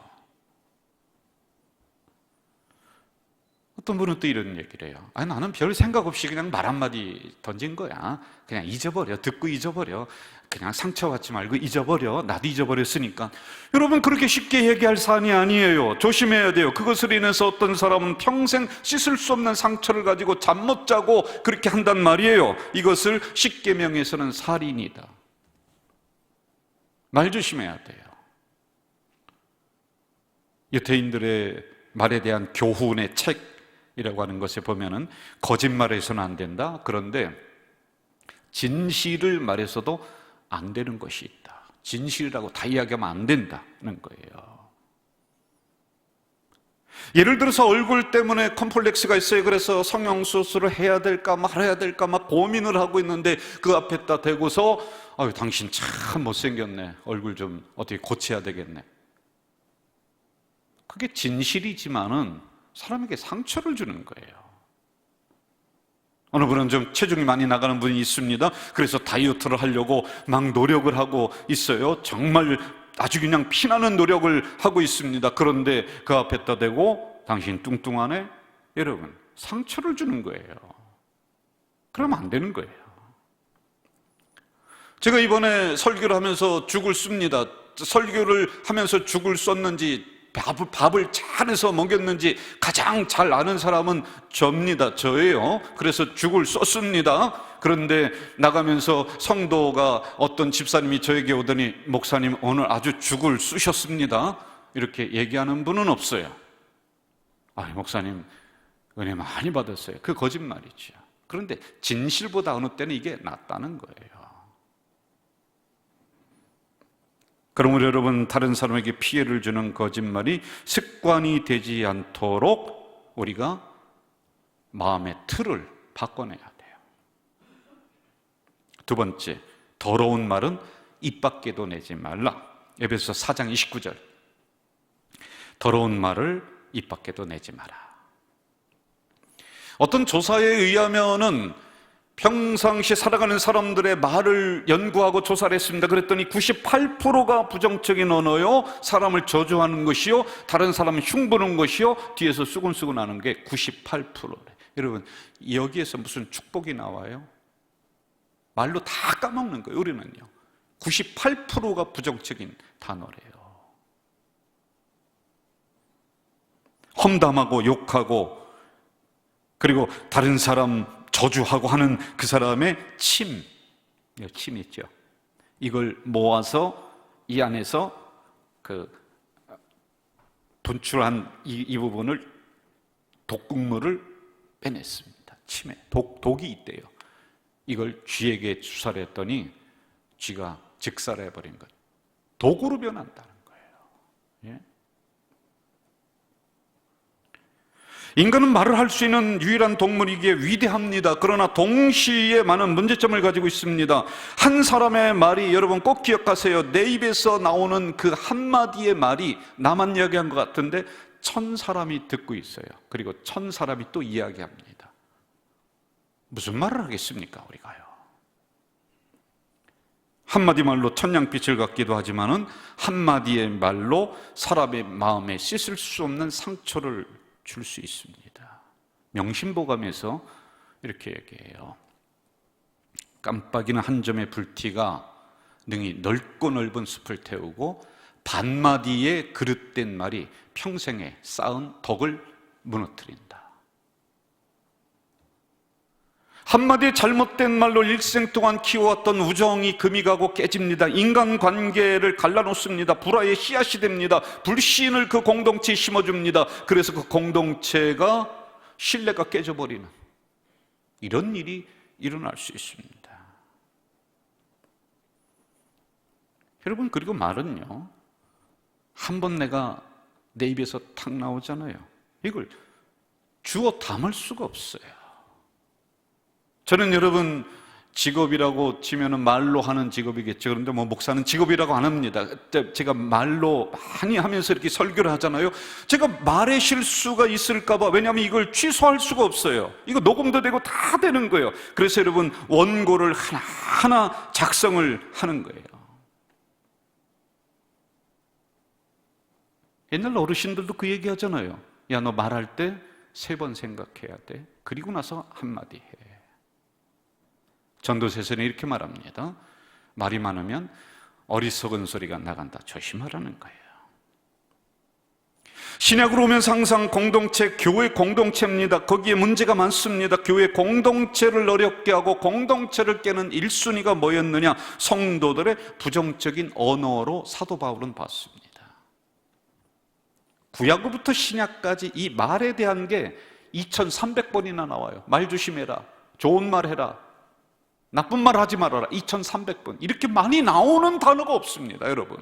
어떤 분은 또 이런 얘기를 해요. 아니, 나는 별 생각 없이 그냥 말 한마디 던진 거야. 그냥 잊어버려. 듣고 잊어버려. 그냥 상처받지 말고 잊어버려. 나도 잊어버렸으니까. 여러분, 그렇게 쉽게 얘기할 사안이 아니에요. 조심해야 돼요. 그것을 인해서 어떤 사람은 평생 씻을 수 없는 상처를 가지고 잠 못 자고 그렇게 한단 말이에요. 이것을 십계명에서는 살인이다. 말 조심해야 돼요. 유태인들의 말에 대한 교훈의 책이라고 하는 것에 보면은 거짓말해서는 안 된다. 그런데 진실을 말해서도 안 되는 것이 있다. 진실이라고 다 이야기하면 안 된다는 거예요. 예를 들어서 얼굴 때문에 컴플렉스가 있어요. 그래서 성형수술을 해야 될까 말아야 될까 막 고민을 하고 있는데 그 앞에다 대고서 아유, 당신 참 못생겼네. 얼굴 좀 어떻게 고쳐야 되겠네. 그게 진실이지만은 사람에게 상처를 주는 거예요. 어느 분은 좀 체중이 많이 나가는 분이 있습니다. 그래서 다이어트를 하려고 막 노력을 하고 있어요. 정말 아주 그냥 피나는 노력을 하고 있습니다. 그런데 그 앞에다 대고 당신 뚱뚱하네? 여러분, 상처를 주는 거예요. 그러면 안 되는 거예요. 제가 이번에 설교를 하면서 죽을 씁니다. 설교를 하면서 죽을 썼는지 밥을 잘해서 먹였는지 가장 잘 아는 사람은 저예요. 그래서 죽을 썼습니다. 그런데 나가면서 성도가 어떤 집사님이 저에게 오더니 목사님 오늘 아주 죽을 쓰셨습니다. 이렇게 얘기하는 분은 없어요. 아, 목사님 은혜 많이 받았어요. 그 거짓말이죠. 그런데 진실보다 어느 때는 이게 낫다는 거예요. 그러므로 여러분, 다른 사람에게 피해를 주는 거짓말이 습관이 되지 않도록 우리가 마음의 틀을 바꿔내야 돼요. 두 번째, 더러운 말은 입 밖에도 내지 말라. 에베소서 4장 29절. 더러운 말을 입 밖에도 내지 마라. 어떤 조사에 의하면은 평상시 살아가는 사람들의 말을 연구하고 조사를 했습니다. 그랬더니 98%가 부정적인 언어요, 사람을 저주하는 것이요, 다른 사람을 흉보는 것이요, 뒤에서 수근수근 하는 게 98%래. 여러분, 여기에서 무슨 축복이 나와요? 말로 다 까먹는 거예요. 우리는요 98%가 부정적인 단어래요. 험담하고 욕하고 그리고 다른 사람 저주하고 하는 그 사람의 침 있죠. 이걸 모아서 이 안에서 그 분출한 이 부분을 독극물을 빼냈습니다. 침에 독이 있대요. 이걸 쥐에게 주사를 했더니 쥐가 즉사를 해버린 것. 독으로 변한다는 거예요. 예? 인간은 말을 할 수 있는 유일한 동물이기에 위대합니다. 그러나 동시에 많은 문제점을 가지고 있습니다. 한 사람의 말이, 여러분 꼭 기억하세요. 내 입에서 나오는 그 한마디의 말이 나만 이야기한 것 같은데 1000사람이 듣고 있어요. 그리고 1000사람이 또 이야기합니다. 무슨 말을 하겠습니까, 우리가요? 한마디 말로 천냥빛을 갖기도 하지만은 한마디의 말로 사람의 마음에 씻을 수 없는 상처를 줄 수 있습니다. 명심보감에서 이렇게 얘기해요. 깜빡이는 한 점의 불티가 능히 넓고 넓은 숲을 태우고 반마디의 그릇된 말이 평생에 쌓은 덕을 무너뜨린다. 한마디의 잘못된 말로 일생 동안 키워왔던 우정이 금이 가고 깨집니다. 인간관계를 갈라놓습니다. 불화의 씨앗이 됩니다. 불신을 그 공동체에 심어줍니다. 그래서 그 공동체가 신뢰가 깨져버리는 이런 일이 일어날 수 있습니다. 여러분, 그리고 말은요, 한번 내가 내 입에서 탁 나오잖아요. 이걸 주워 담을 수가 없어요. 저는 여러분, 직업이라고 치면은 말로 하는 직업이겠죠. 그런데 뭐 목사는 직업이라고 안 합니다. 제가 말로 많이 하면서 이렇게 설교를 하잖아요. 제가 말에 실수가 있을까봐, 왜냐하면 이걸 취소할 수가 없어요. 이거 녹음도 되고 다 되는 거예요. 그래서 여러분, 원고를 하나하나 작성을 하는 거예요. 옛날 어르신들도 그 얘기 하잖아요. 야, 너 말할 때 3번 생각해야 돼. 그리고 나서 한마디 해. 전도서에서는 이렇게 말합니다. 말이 많으면 어리석은 소리가 나간다. 조심하라는 거예요. 신약으로 오면서 항상 공동체, 교회 공동체입니다. 거기에 문제가 많습니다. 교회 공동체를 어렵게 하고 공동체를 깨는 1순위가 뭐였느냐? 성도들의 부정적인 언어로 사도 바울은 봤습니다. 구약부터 신약까지 이 말에 대한 게 2300번이나 나와요. 말 조심해라, 좋은 말 해라, 나쁜 말 하지 말아라. 2300번. 이렇게 많이 나오는 단어가 없습니다, 여러분.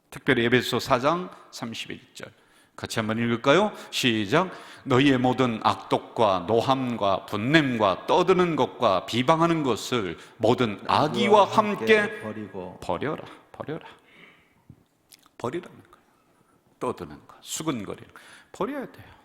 특별히 에베소 4장 31절 같이 한번 읽을까요? 시작. 너희의 모든 악독과 노함과 분냄과 떠드는 것과 비방하는 것을 모든 악의와 함께 버리고 버려라. 버리라는 거예요. 떠드는 것, 수근거리는 것, 버려야 돼요.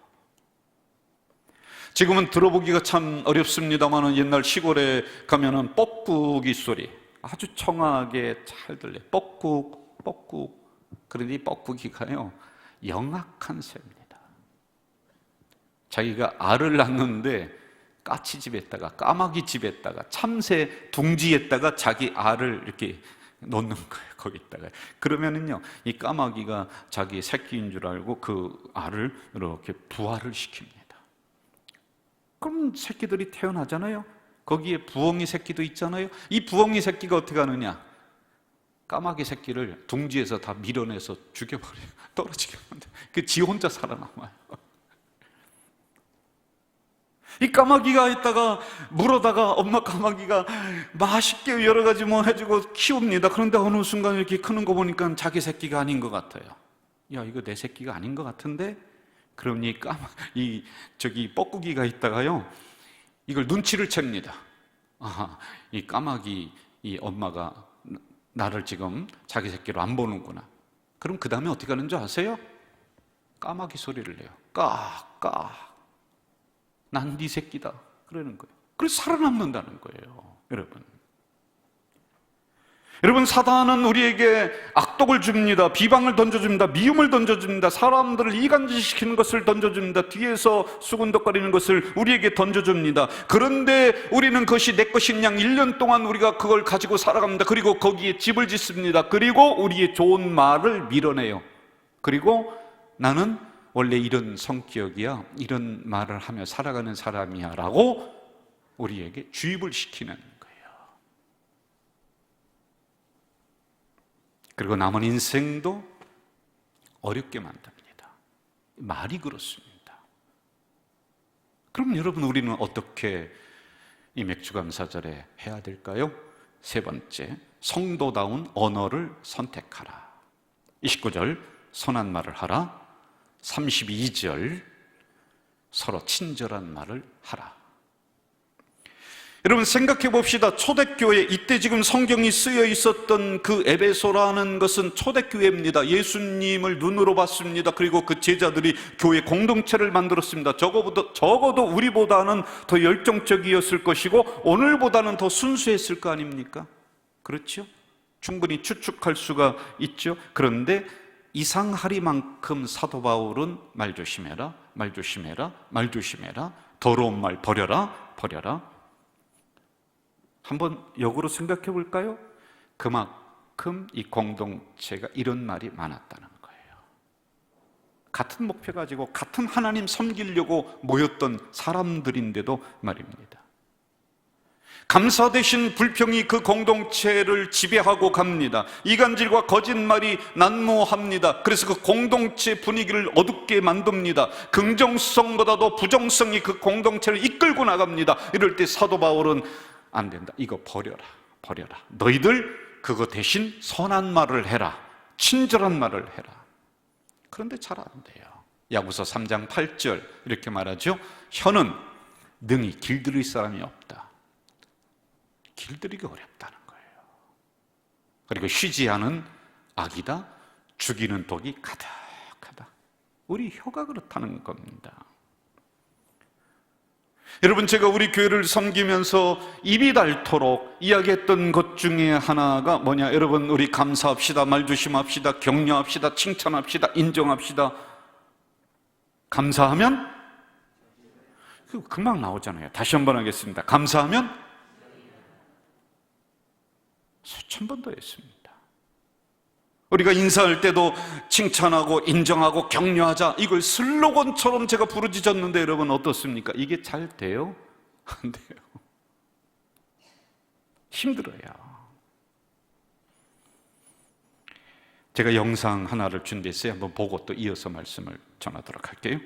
지금은 들어보기가 참 어렵습니다만 옛날 시골에 가면은 뻐꾸기 소리 아주 청하게 잘 들려요. 뻐꾹. 그런데 이 뻐꾸기가요, 영악한 새입니다. 자기가 알을 낳는데 까치집에다가, 까마귀 집에다가, 참새 둥지에다가 자기 알을 이렇게 놓는 거예요, 거기다가. 그러면은요, 이 까마귀가 자기 새끼인 줄 알고 그 알을 이렇게 부화를 시킵니다. 그럼 새끼들이 태어나잖아요. 거기에 부엉이 새끼도 있잖아요. 이 부엉이 새끼가 어떻게 하느냐? 까마귀 새끼를 둥지에서 다 밀어내서 죽여버려요. 떨어지게 만들어요. 그 지 혼자 살아남아요. 이 까마귀가 있다가 물어다가 엄마 까마귀가 맛있게 여러 가지 뭐 해주고 키웁니다. 그런데 어느 순간 이렇게 크는 거 보니까 자기 새끼가 아닌 것 같아요. 야, 이거 내 새끼가 아닌 것 같은데? 그럼 저기 뻐꾸기가 있다가요, 이걸 눈치를 챕니다. 아, 이 까마귀 이 엄마가 나를 지금 자기 새끼로 안 보는구나. 그럼 그 다음에 어떻게 하는 줄 아세요? 까마귀 소리를 내요. 까. 난 네 새끼다. 그러는 거예요. 그래서 살아남는다는 거예요, 여러분. 여러분, 사단은 우리에게 악독을 줍니다. 비방을 던져줍니다. 미움을 던져줍니다. 사람들을 이간질시키는 것을 던져줍니다. 뒤에서 수군덕거리는 것을 우리에게 던져줍니다. 그런데 우리는 그것이 내 것인 양 1년 동안 우리가 그걸 가지고 살아갑니다. 그리고 거기에 집을 짓습니다. 그리고 우리의 좋은 말을 밀어내요. 그리고 나는 원래 이런 성격이야, 이런 말을 하며 살아가는 사람이야 라고 우리에게 주입을 시키는 거예요. 그리고 남은 인생도 어렵게 만듭니다. 말이 그렇습니다. 그럼 여러분, 우리는 어떻게 이 맥주감사절에 해야 될까요? 3번째, 성도다운 언어를 선택하라. 29절, 선한 말을 하라. 32절, 서로 친절한 말을 하라. 여러분, 생각해 봅시다. 초대교회, 이때 지금 성경이 쓰여 있었던 그 에베소라는 것은 초대교회입니다. 예수님을 눈으로 봤습니다. 그리고 그 제자들이 교회 공동체를 만들었습니다. 적어도 우리보다는 더 열정적이었을 것이고 오늘보다는 더 순수했을 거 아닙니까? 그렇죠? 충분히 추측할 수가 있죠. 그런데 이상하리만큼 사도 바울은 말 조심해라, 더러운 말 버려라, 버려라. 한번 역으로 생각해 볼까요? 그만큼 이 공동체가 이런 말이 많았다는 거예요. 같은 목표 가지고 같은 하나님 섬기려고 모였던 사람들인데도 말입니다. 감사 대신 불평이 그 공동체를 지배하고 갑니다. 이간질과 거짓말이 난무합니다. 그래서 그 공동체 분위기를 어둡게 만듭니다. 긍정성보다도 부정성이 그 공동체를 이끌고 나갑니다. 이럴 때 사도 바울은 안 된다. 이거 버려라, 버려라. 너희들 그거 대신 선한 말을 해라. 친절한 말을 해라. 그런데 잘 안 돼요. 야고보서 3장 8절 이렇게 말하죠. 혀는 능히 길들일 사람이 없다. 길들이기 어렵다는 거예요. 그리고 쉬지 않은 악이다. 죽이는 독이 가득하다. 우리 혀가 그렇다는 겁니다. 여러분, 제가 우리 교회를 섬기면서 입이 닳도록 이야기했던 것 중에 하나가 뭐냐? 여러분, 우리 감사합시다, 말조심합시다, 격려합시다, 칭찬합시다, 인정합시다. 감사하면 그거 금방 나오잖아요. 다시 한번 하겠습니다. 감사하면 수천 번 더 했습니다. 우리가 인사할 때도 칭찬하고 인정하고 격려하자, 이걸 슬로건처럼 제가 부르짖었는데 여러분 어떻습니까? 이게 잘 돼요? 안 돼요. 힘들어요. 제가 영상 하나를 준비했어요. 한번 보고 또 이어서 말씀을 전하도록 할게요.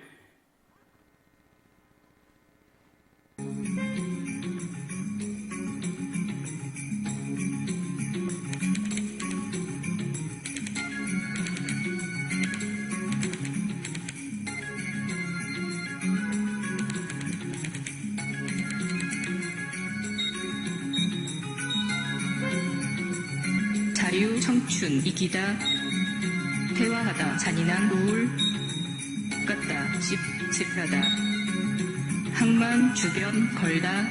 자유, 청춘, 이기다, 대화하다, 잔인한 우울, 깎다, 찝찝하다, 항만, 주변, 걸다,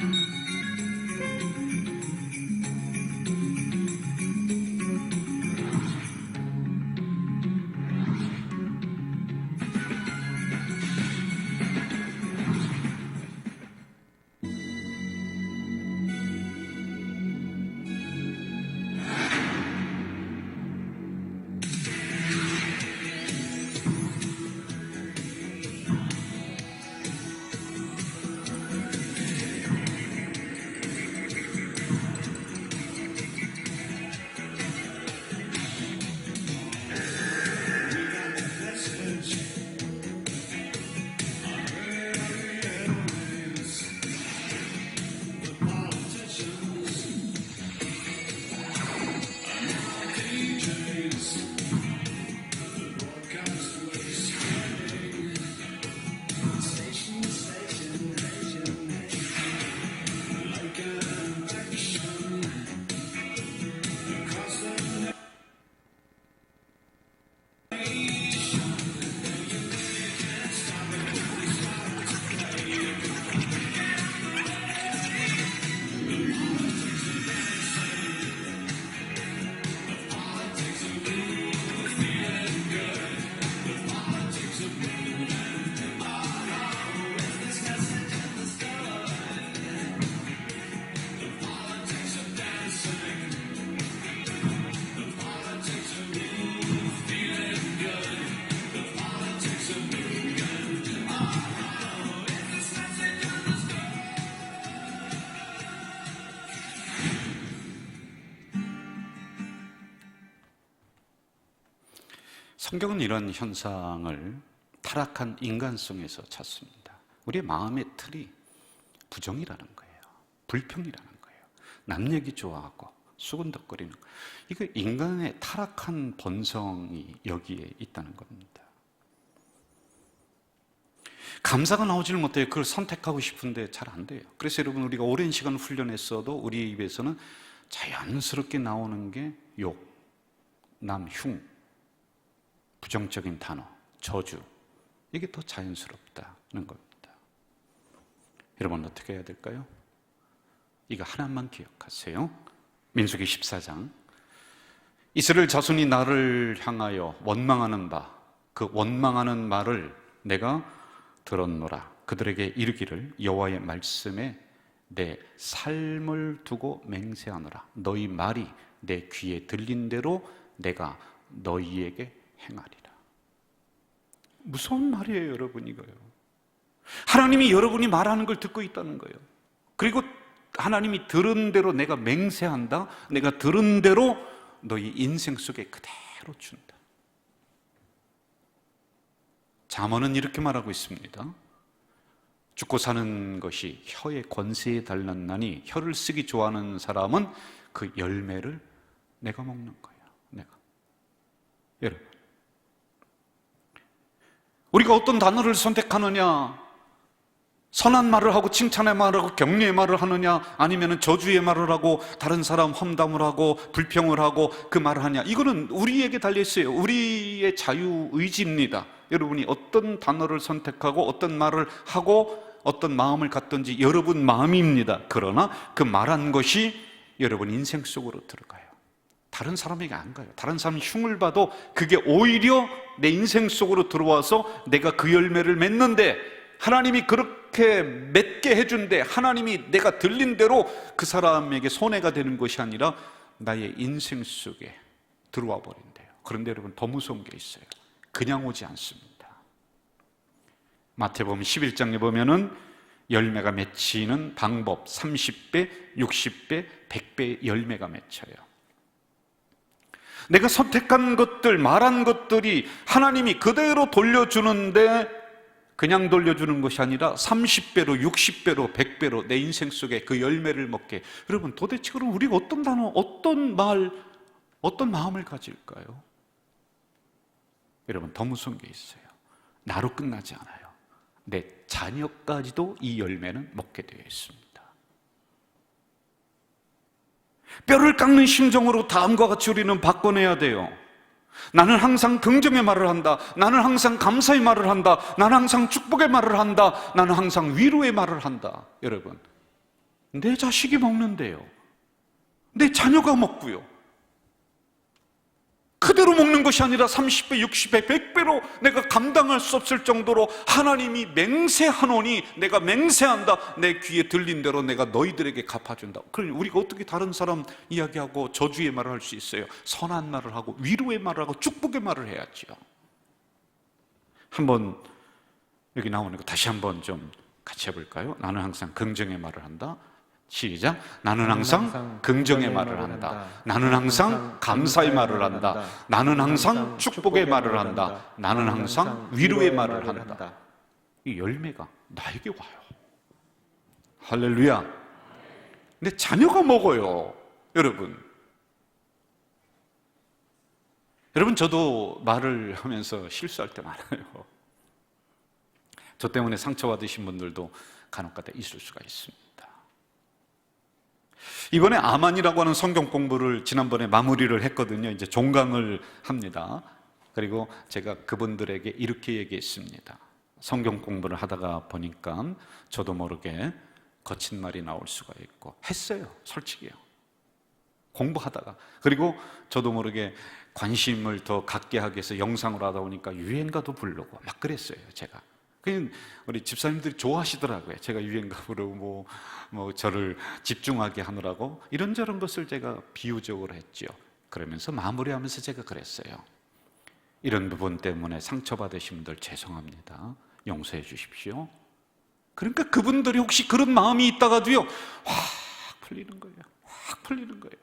성경은 이런 현상을 타락한 인간성에서 찾습니다. 우리의 마음의 틀이 부정이라는 거예요. 불평이라는 거예요. 남 얘기 좋아하고 수근덕거리는 거. 이거 인간의 타락한 본성이 여기에 있다는 겁니다. 감사가 나오지를 못해요. 그걸 선택하고 싶은데 잘 안 돼요. 그래서 여러분, 우리가 오랜 시간 훈련했어도 우리 입에서는 자연스럽게 나오는 게 욕, 남, 흉, 부정적인 단어, 저주, 이게 더 자연스럽다는 겁니다. 여러분, 어떻게 해야 될까요? 이거 하나만 기억하세요. 민수기 14장, 이스라엘 자손이 나를 향하여 원망하는 바, 그 원망하는 말을 내가 들었노라. 그들에게 이르기를 여호와의 말씀에 내 삶을 두고 맹세하노라. 너희 말이 내 귀에 들린 대로 내가 너희에게 행하리라. 무서운 말이에요, 여러분. 이거요. 하나님이 여러분이 말하는 걸 듣고 있다는 거예요. 그리고 하나님이 들은 대로 내가 맹세한다. 내가 들은 대로 너희 인생 속에 그대로 준다. 잠언은 이렇게 말하고 있습니다. 죽고 사는 것이 혀의 권세에 달렸나니 혀를 쓰기 좋아하는 사람은 그 열매를 내가 먹는 거예요. 내가. 여러분, 우리가 어떤 단어를 선택하느냐, 선한 말을 하고 칭찬의 말을 하고 격려의 말을 하느냐, 아니면 저주의 말을 하고 다른 사람 험담을 하고 불평을 하고 그 말을 하냐, 이거는 우리에게 달려있어요. 우리의 자유의지입니다. 여러분이 어떤 단어를 선택하고 어떤 말을 하고 어떤 마음을 갖든지 여러분 마음입니다. 그러나 그 말한 것이 여러분 인생 속으로 들어가요. 다른 사람에게 안 가요. 다른 사람 흉을 봐도 그게 오히려 내 인생 속으로 들어와서 내가 그 열매를 맺는데, 하나님이 그렇게 맺게 해준데 하나님이 내가 들린 대로 그 사람에게 손해가 되는 것이 아니라 나의 인생 속에 들어와 버린대요. 그런데 여러분, 더 무서운 게 있어요. 그냥 오지 않습니다. 마태복음 11장에 보면은 열매가 맺히는 방법 30배, 60배, 100배의 열매가 맺혀요. 내가 선택한 것들, 말한 것들이 하나님이 그대로 돌려주는데 그냥 돌려주는 것이 아니라 30배로, 60배로, 100배로 내 인생 속에 그 열매를 먹게. 여러분, 도대체 그럼 우리가 어떤 단어, 어떤 말, 어떤 마음을 가질까요? 여러분, 더 무서운 게 있어요. 나로 끝나지 않아요. 내 자녀까지도 이 열매는 먹게 되어 있습니다. 뼈를 깎는 심정으로 다음과 같이 우리는 바꿔내야 돼요. 나는 항상 긍정의 말을 한다. 나는 항상 감사의 말을 한다. 나는 항상 축복의 말을 한다. 나는 항상 위로의 말을 한다. 여러분, 내 자식이 먹는데요, 내 자녀가 먹고요, 그대로 먹는 것이 아니라 30배, 60배, 100배로 내가 감당할 수 없을 정도로 하나님이 맹세하노니 내가 맹세한다. 내 귀에 들린 대로 내가 너희들에게 갚아준다. 그럼 우리가 어떻게 다른 사람 이야기하고 저주의 말을 할 수 있어요? 선한 말을 하고 위로의 말을 하고 축복의 말을 해야죠. 한번 여기 나오는 거 다시 한번 좀 같이 해볼까요? 나는 항상 긍정의 말을 한다. 시작. 나는 항상 긍정의 말을 한다. 나는 항상 감사의 말을 한다. 나는 항상 축복의 말을 한다. 나는 항상 위로의 말을 한다. 이 열매가 나에게 와요. 할렐루야. 근데 자녀가 먹어요. 여러분, 저도 말을 하면서 실수할 때 많아요. 저 때문에 상처받으신 분들도 간혹가다 있을 수가 있습니다. 이번에 아만이라고 하는 성경 공부를 지난번에 마무리를 했거든요. 이제 종강을 합니다. 그리고 제가 그분들에게 이렇게 얘기했습니다. 성경 공부를 하다가 보니까 저도 모르게 거친 말이 나올 수가 있고, 했어요. 솔직히요. 공부하다가. 그리고 저도 모르게 관심을 더 갖게 하기 위해서 영상으로 하다 보니까 유행가도 부르고 막 그랬어요, 제가. 우리 집사님들이 좋아하시더라고요. 제가 유행가 부르고 뭐 저를 집중하게 하느라고 이런저런 것을 제가 비유적으로 했죠. 그러면서 마무리하면서 제가 그랬어요. 이런 부분 때문에 상처받으신 분들 죄송합니다. 용서해 주십시오. 그러니까 그분들이 혹시 그런 마음이 있다가도요, 확 풀리는 거예요. 확 풀리는 거예요.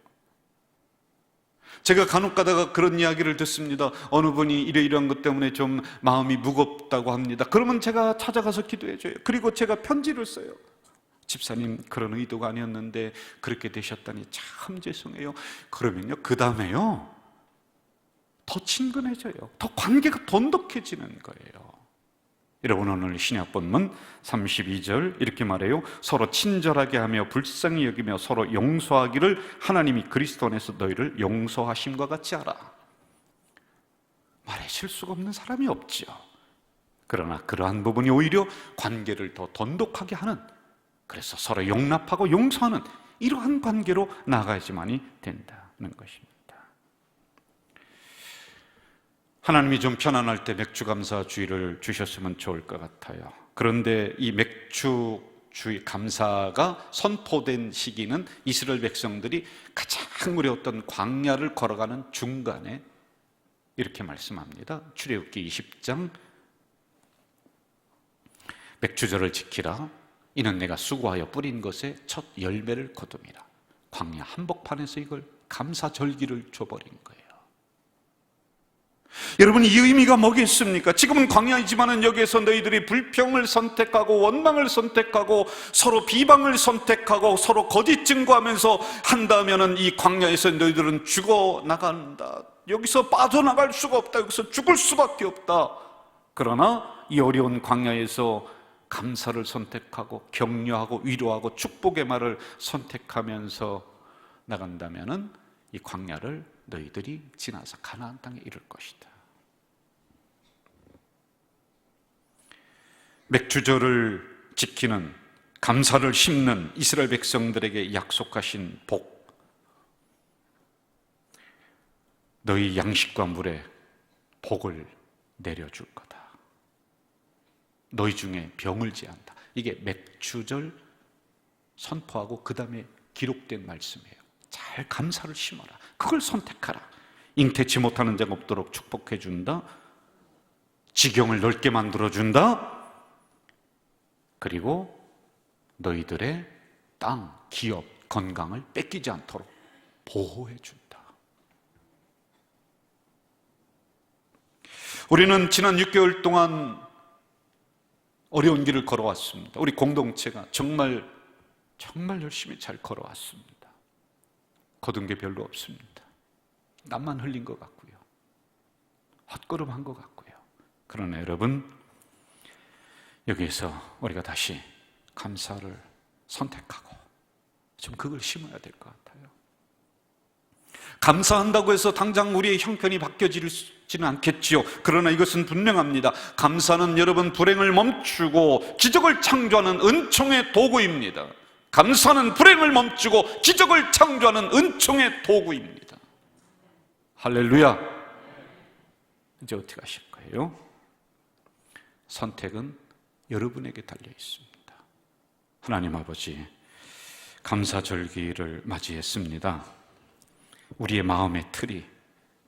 제가 간혹 가다가 그런 이야기를 듣습니다. 어느 분이 이러이러한 것 때문에 좀 마음이 무겁다고 합니다. 그러면 제가 찾아가서 기도해줘요. 그리고 제가 편지를 써요. 집사님, 그런 의도가 아니었는데 그렇게 되셨다니 참 죄송해요. 그러면요, 그 다음에요, 더 친근해져요. 더 관계가 돈독해지는 거예요. 여러분, 오늘 신약 본문 32절 이렇게 말해요. 서로 친절하게 하며 불쌍히 여기며 서로 용서하기를 하나님이 그리스도 안에서 너희를 용서하심과 같이 하라. 말에 실수가 없는 사람이 없죠. 그러나 그러한 부분이 오히려 관계를 더 돈독하게 하는, 그래서 서로 용납하고 용서하는 이러한 관계로 나아가야지만이 된다는 것입니다. 하나님이 좀 편안할 때 맥주감사 주의를 주셨으면 좋을 것 같아요. 그런데 이 맥주주의 감사가 선포된 시기는 이스라엘 백성들이 가장 어려웠던 광야를 걸어가는 중간에 이렇게 말씀합니다. 출애굽기 20장 맥주절을 지키라. 이는 내가 수고하여 뿌린 것에 첫 열매를 거둠이라. 광야 한복판에서 이걸 감사절기를 줘버린 거예요. 여러분, 이 의미가 뭐겠습니까? 지금은 광야이지만 여기에서 너희들이 불평을 선택하고 원망을 선택하고 서로 비방을 선택하고 서로 거짓 증거하면서 한다면 이 광야에서 너희들은 죽어나간다. 여기서 빠져나갈 수가 없다. 여기서 죽을 수밖에 없다. 그러나 이 어려운 광야에서 감사를 선택하고 격려하고 위로하고 축복의 말을 선택하면서 나간다면 이 광야를 너희들이 지나서 가나안 땅에 이를 것이다. 맥주절을 지키는, 감사를 심는 이스라엘 백성들에게 약속하신 복, 너희 양식과 물에 복을 내려줄 거다. 너희 중에 병을 제한다. 이게 맥주절 선포하고 그 다음에 기록된 말씀이에요. 잘 감사를 심어라. 그걸 선택하라. 잉태치 못하는 자가 없도록 축복해 준다. 지경을 넓게 만들어 준다. 그리고 너희들의 땅, 기업, 건강을 뺏기지 않도록 보호해 준다. 우리는 지난 6개월 동안 어려운 길을 걸어왔습니다. 우리 공동체가 정말 열심히 잘 걸어왔습니다. 거둔 게 별로 없습니다. 땀만 흘린 것 같고요. 헛걸음한 것 같고요. 그러나 여러분, 여기에서 우리가 다시 감사를 선택하고 좀 그걸 심어야 될 것 같아요. 감사한다고 해서 당장 우리의 형편이 바뀌어지지는 않겠지요. 그러나 이것은 분명합니다. 감사는 여러분 불행을 멈추고 기적을 창조하는 은총의 도구입니다. 감사는 불행을 멈추고 기적을 창조하는 은총의 도구입니다. 할렐루야. 이제 어떻게 하실 거예요? 선택은 여러분에게 달려 있습니다. 하나님 아버지, 감사절기를 맞이했습니다. 우리의 마음의 틀이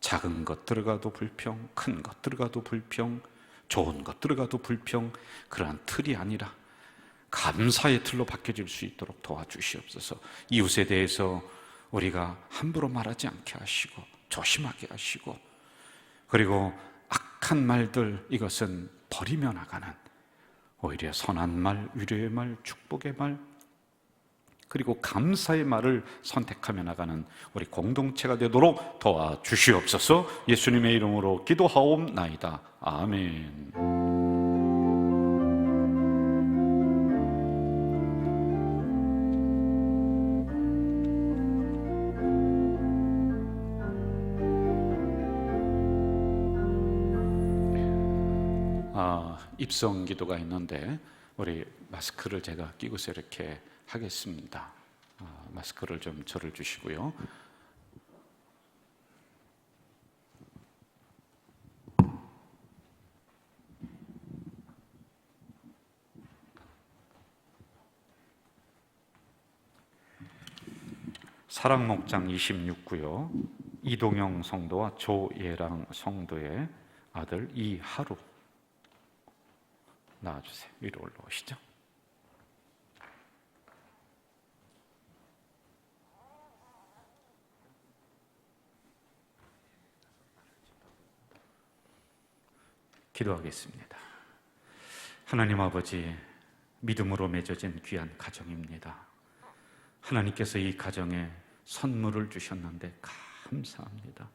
작은 것 들어가도 불평, 큰 것 들어가도 불평, 좋은 것 들어가도 불평, 그러한 틀이 아니라 감사의 틀로 바뀌어질 수 있도록 도와주시옵소서. 이웃에 대해서 우리가 함부로 말하지 않게 하시고 조심하게 하시고, 그리고 악한 말들, 이것은 버리며 나가는 오히려 선한 말, 위로의 말, 축복의 말, 그리고 감사의 말을 선택하며 나가는 우리 공동체가 되도록 도와주시옵소서. 예수님의 이름으로 기도하옵나이다. 아멘. 입성 기도가 있는데 우리 마스크를 제가 끼고서 이렇게 하겠습니다. 마스크를 좀 저를 주시고요. 사랑목장 26구요. 이동영 성도와 조예랑 성도의 아들 이하루 나와주세요. 위로 올라오시죠. 기도하겠습니다. 하나님 아버지, 믿음으로 맺어진 귀한 가정입니다. 하나님께서 이 가정에 선물을 주셨는데 감사합니다.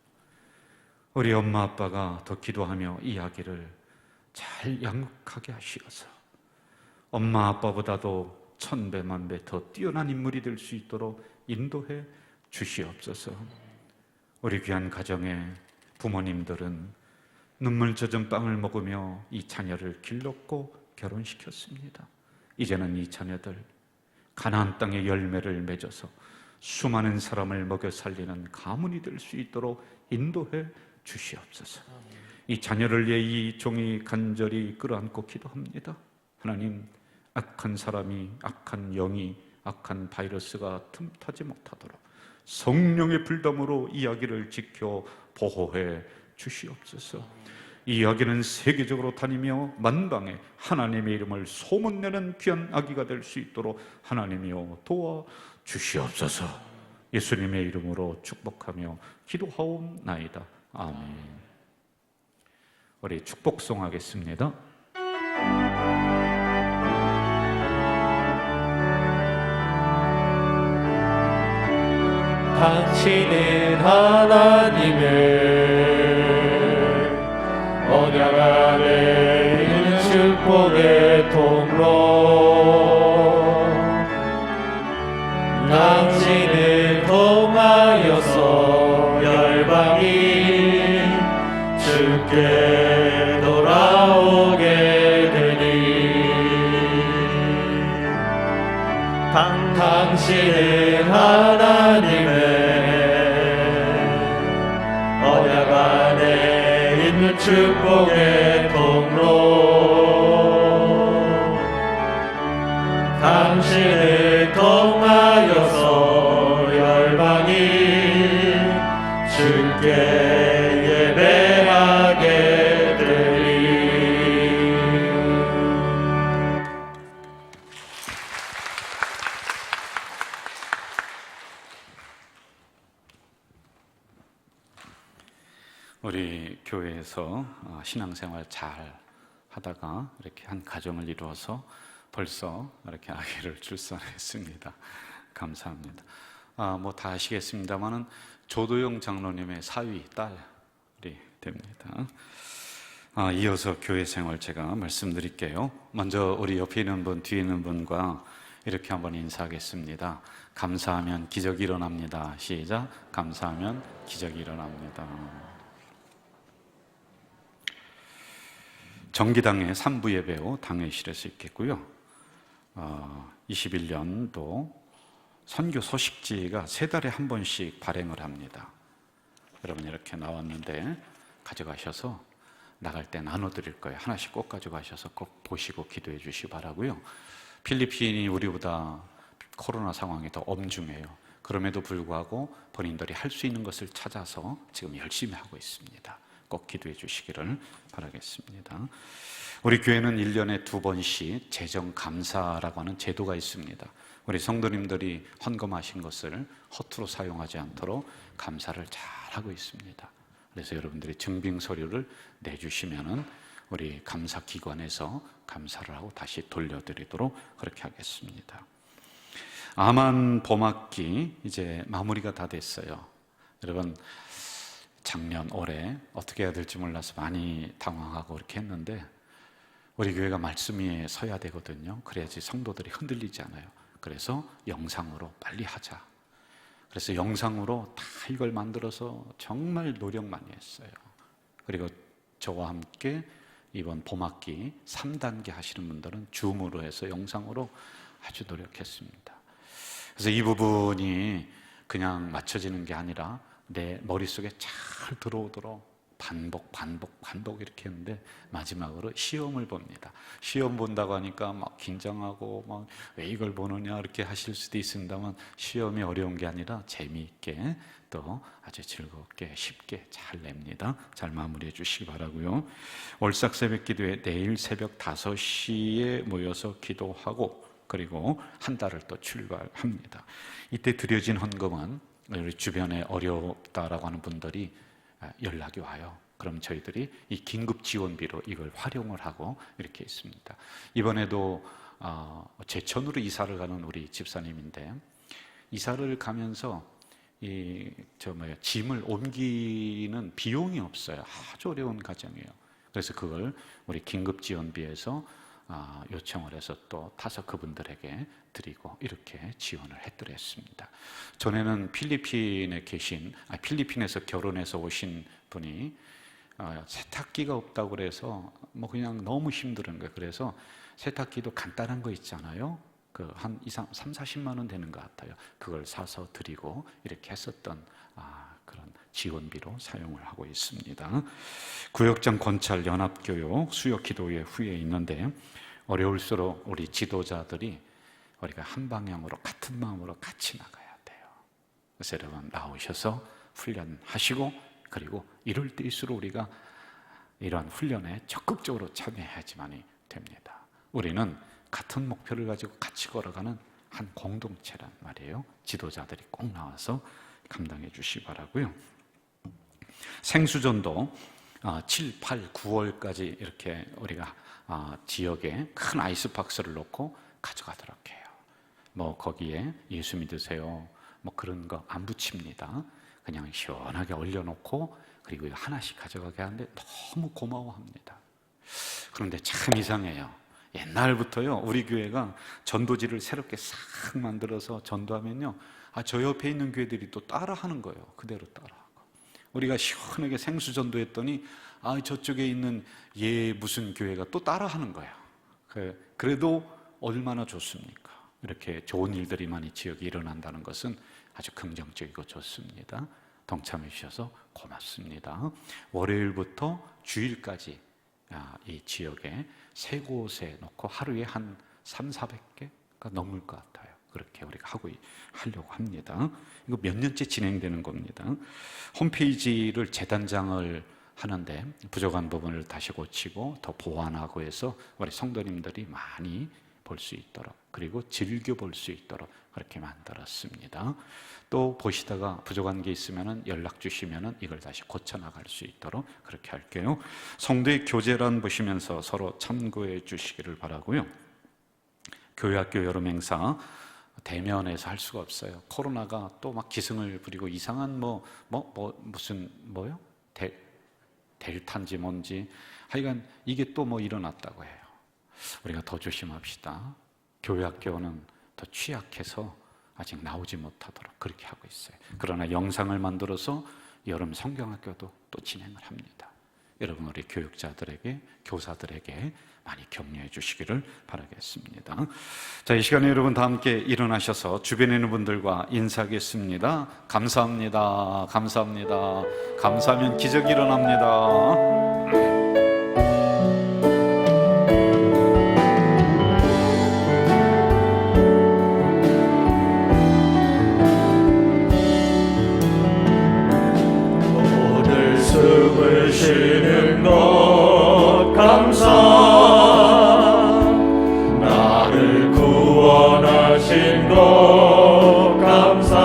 우리 엄마 아빠가 더 기도하며 이 아기를 잘 양육하게 하시어서 엄마 아빠보다도 천배 만배 더 뛰어난 인물이 될 수 있도록 인도해 주시옵소서. 우리 귀한 가정의 부모님들은 눈물 젖은 빵을 먹으며 이 자녀를 길렀고 결혼시켰습니다. 이제는 이 자녀들 가나안 땅의 열매를 맺어서 수많은 사람을 먹여 살리는 가문이 될 수 있도록 인도해 주시옵소서. 이 자녀를 위해 이 종이 간절히 끌어안고 기도합니다. 하나님, 악한 사람이, 악한 영이, 악한 바이러스가 틈타지 못하도록 성령의 불담으로 이야기를 지켜 보호해 주시옵소서. 이야기는 세계적으로 다니며 만방에 하나님의 이름을 소문내는 귀한 아기가 될 수 있도록 하나님이여 도와 주시옵소서. 예수님의 이름으로 축복하며 기도하옵나이다. 아멘. 우리 축복송 하겠습니다. 당신은 하나님의 언약 아래 있는 축복의 통로, 당신을 통하여서 열방이 주께 돌아오게 되니, 당신은 하나님의 언약 안에 있는 축복의 통로, 당신을 통하여서 열방이 주께 예배하게 되리. 우리 교회에서 신앙생활 잘 하다가 이렇게 한 가정을 이루어서 벌써 이렇게 아기를 출산했습니다. 감사합니다. 뭐 다 아시겠습니다만은 조도영 장로님의 사위 딸이 됩니다. 이어서 교회 생활 제가 말씀드릴게요. 먼저 우리 옆에 있는 분, 뒤에 있는 분과 이렇게 한번 인사하겠습니다. 감사하면 기적이 일어납니다. 시작. 감사하면 기적이 일어납니다. 정기당의 3부 예배 후 당회실에서 있겠고요. 21년도 선교 소식지가 3달에 한 번씩 발행을 합니다. 여러분 이렇게 나왔는데 가져가셔서 나갈 때 나눠드릴 거예요. 하나씩 꼭 가져가셔서 꼭 보시고 기도해 주시기 바라고요. 필리핀이 우리보다 코로나 상황이 더 엄중해요. 그럼에도 불구하고 본인들이 할 수 있는 것을 찾아서 지금 열심히 하고 있습니다. 꼭 기도해 주시기를 바라겠습니다. 우리 교회는 1년에 2번씩 재정감사라고 하는 제도가 있습니다. 우리 성도님들이 헌금하신 것을 허투루 사용하지 않도록 감사를 잘 하고 있습니다. 그래서 여러분들이 증빙서류를 내주시면은 우리 감사기관에서 감사를 하고 다시 돌려드리도록 그렇게 하겠습니다. 아만 봄학기 이제 마무리가 다 됐어요. 여러분 작년 올해 어떻게 해야 될지 몰라서 많이 당황하고 그렇게 했는데 우리 교회가 말씀 위에 서야 되거든요. 그래야지 성도들이 흔들리지 않아요. 그래서 영상으로 빨리 하자. 그래서 영상으로 다 이걸 만들어서 정말 노력 많이 했어요. 그리고 저와 함께 이번 봄학기 3단계 하시는 분들은 줌으로 해서 영상으로 아주 노력했습니다. 그래서 이 부분이 그냥 맞춰지는 게 아니라 내 머릿속에 잘 들어오도록 반복 이렇게 했는데 마지막으로 시험을 봅니다. 시험 본다고 하니까 막 긴장하고 막 왜 이걸 보느냐 이렇게 하실 수도 있습니다만 시험이 어려운 게 아니라 재미있게 또 아주 즐겁게 쉽게 잘 냅니다. 잘 마무리해 주시기 바라고요. 월삭 새벽 기도회 내일 새벽 5시에 모여서 기도하고 그리고 한 달을 또 출발합니다. 이때 드려진 헌금은 우리 주변에 어렵다라고 하는 분들이 연락이 와요. 그럼 저희들이 이 긴급 지원비로 이걸 활용을 하고 이렇게 있습니다. 이번에도 제천으로 이사를 가는 우리 집사님인데 이사를 가면서 짐을 옮기는 비용이 없어요. 아주 어려운 가정이에요. 그래서 그걸 우리 긴급 지원비에서 요청을 해서 또 타서 그분들에게 드리고 이렇게 지원을 해드렸습니다. 전에는 필리핀에서 결혼해서 오신 분이 세탁기가 없다고 그래서 그냥 너무 힘든 거예요. 그래서 세탁기도 간단한 거 있잖아요. 한 30-40만 원 되는 것 같아요. 그걸 사서 드리고 이렇게 했었던 그런 지원비로 사용을 하고 있습니다. 구역장 권찰 연합교육 수요 기도회 후에 있는데 어려울수록 우리 지도자들이 우리가 한 방향으로 같은 마음으로 같이 나가야 돼요. 그래서 여러분 나오셔서 훈련하시고, 그리고 이럴 때일수록 우리가 이런 훈련에 적극적으로 참여해야지만이 됩니다. 우리는 같은 목표를 가지고 같이 걸어가는 한 공동체란 말이에요. 지도자들이 꼭 나와서 감당해 주시기 바라고요. 생수전도 7, 8, 9월까지 이렇게 우리가 지역에 큰 아이스박스를 놓고 가져가도록 해요. 뭐 거기에 예수 믿으세요 뭐 그런 거 안 붙입니다. 그냥 시원하게 얼려놓고 그리고 하나씩 가져가게 하는데 너무 고마워합니다. 그런데 참 이상해요. 옛날부터요 우리 교회가 전도지를 새롭게 싹 만들어서 전도하면요 저 옆에 있는 교회들이 또 따라하는 거예요. 그대로 따라하고 우리가 시원하게 생수 전도했더니 저쪽에 있는 무슨 교회가 또 따라하는 거야. 그래도 얼마나 좋습니까? 이렇게 좋은 일들이 많이 지역에 일어난다는 것은 아주 긍정적이고 좋습니다. 동참해 주셔서 고맙습니다. 월요일부터 주일까지 이 지역에 3곳에 놓고 하루에 한 300-400개가 넘을 것 같아요. 그렇게 우리가 하려고 합니다. 이거 몇 년째 진행되는 겁니다. 홈페이지를 재단장을 하는데 부족한 부분을 다시 고치고 더 보완하고 해서 우리 성도님들이 많이 볼 수 있도록, 그리고 즐겨볼 수 있도록 그렇게 만들었습니다. 또 보시다가 부족한 게 있으면 연락 주시면 이걸 다시 고쳐나갈 수 있도록 그렇게 할게요. 성도의 교제란 보시면서 서로 참고해 주시기를 바라고요. 교회학교 여름행사 대면에서 할 수가 없어요. 코로나가 또 막 기승을 부리고 이상한 델타인지 뭔지 하여간 이게 또 일어났다고 해요. 우리가 더 조심합시다. 교회학교는 더 취약해서 아직 나오지 못하도록 그렇게 하고 있어요. 그러나 영상을 만들어서 여름 성경학교도 또 진행을 합니다. 여러분 우리 교육자들에게, 교사들에게 많이 격려해 주시기를 바라겠습니다. 자, 이 시간에 여러분 다 함께 일어나셔서 주변에 있는 분들과 인사하겠습니다. 감사합니다. 감사합니다. 감사하면 기적이 일어납니다. 숨을 쉬는 것 감사, 나를 구원하신 것 감사,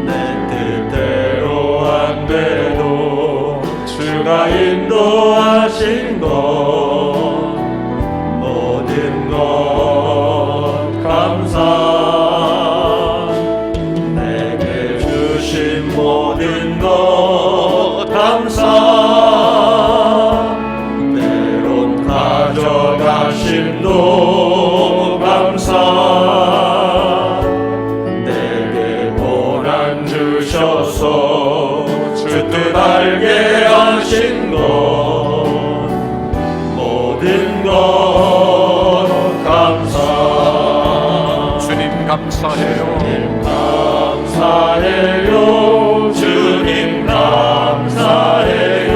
내 뜻대로 안 돼도 주가 인도하신 것 모든 것 감사, 모든 것 감사, 때론 가져가심도 감사, 내게 고난 주셔서 주 뜻 알게 하신 것 모든 것 감사. 주님 감사해요. 주님 감사해요. 주님 감사해요.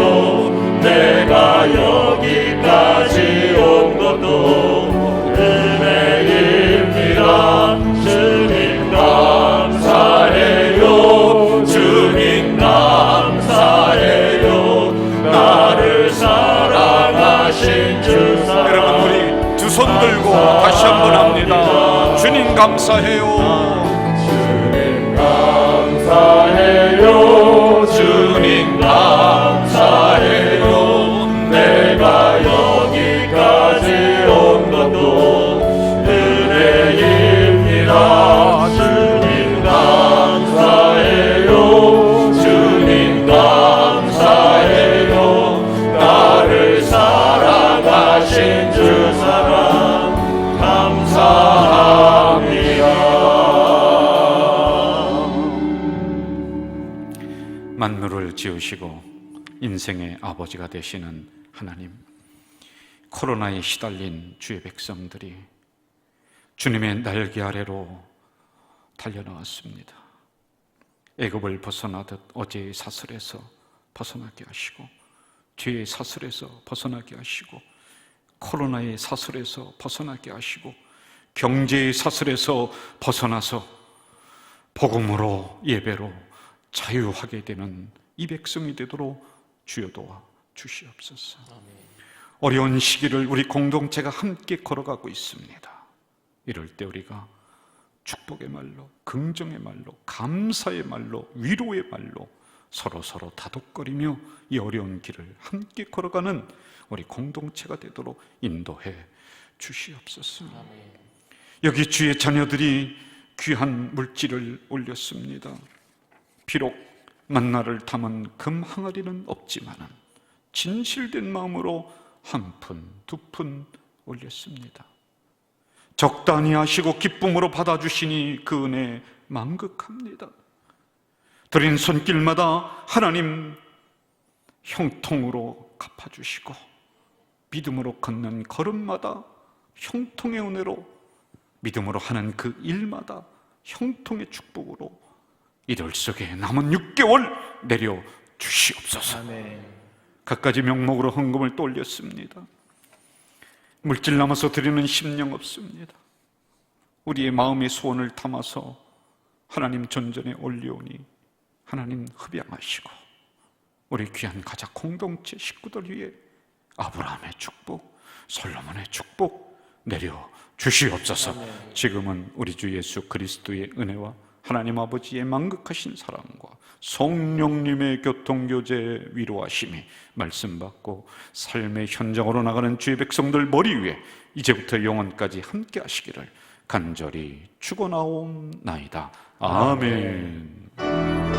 내가 여기까지 온 것도 은혜입니다. 주님 감사해요. 주님 감사해요. 나를 사랑하신 주 사랑. 여러분 우리 두 손 들고 다시 한번 합니다. 주님 감사해요. 감사해요. 주님 감사해요. 내가 여기까지 온 것도 은혜입니다. 주님 감사해요. 주님 감사해요. 나를 사랑하신 주 사랑 감사합니다. 만물을 지으시고 인생의 아버지가 되시는 하나님, 코로나에 시달린 주의 백성들이 주님의 날개 아래로 달려나왔습니다. 애굽을 벗어나듯 어제의 사슬에서 벗어나게 하시고 뒤의 사슬에서 벗어나게 하시고 코로나의 사슬에서 벗어나게 하시고 경제의 사슬에서 벗어나서 복음으로 예배로 자유하게 되는 이 백성이 되도록 주여 도와 주시옵소서. 어려운 시기를 우리 공동체가 함께 걸어가고 있습니다. 이럴 때 우리가 축복의 말로, 긍정의 말로, 감사의 말로, 위로의 말로 서로 다독거리며 이 어려운 길을 함께 걸어가는 우리 공동체가 되도록 인도해 주시옵소서. 여기 주의 자녀들이 귀한 물질을 올렸습니다. 비록 만나를 담은 금 항아리는 없지만은 진실된 마음으로 한 푼, 두 푼 올렸습니다. 적당히 하시고 기쁨으로 받아주시니 그 은혜 만극합니다. 드린 손길마다 하나님 형통으로 갚아주시고 믿음으로 걷는 걸음마다 형통의 은혜로, 믿음으로 하는 그 일마다 형통의 축복으로 이들 속에 남은 6개월 내려 주시옵소서. 갖가지 명목으로 헌금을 또 올렸습니다. 물질 남아서 드리는 심령 없습니다. 우리의 마음의 소원을 담아서 하나님 전전에 올려오니 하나님 흡양하시고 우리 귀한 가족 공동체 식구들 위해 아브라함의 축복, 솔로몬의 축복 내려 주시옵소서. 지금은 우리 주 예수 그리스도의 은혜와 하나님 아버지의 만극하신 사랑과 성령님의 교통교제 위로하심이 말씀 받고 삶의 현장으로 나가는 주의 백성들 머리 위에 이제부터 영원까지 함께 하시기를 간절히 축원하옵나이다. 아멘.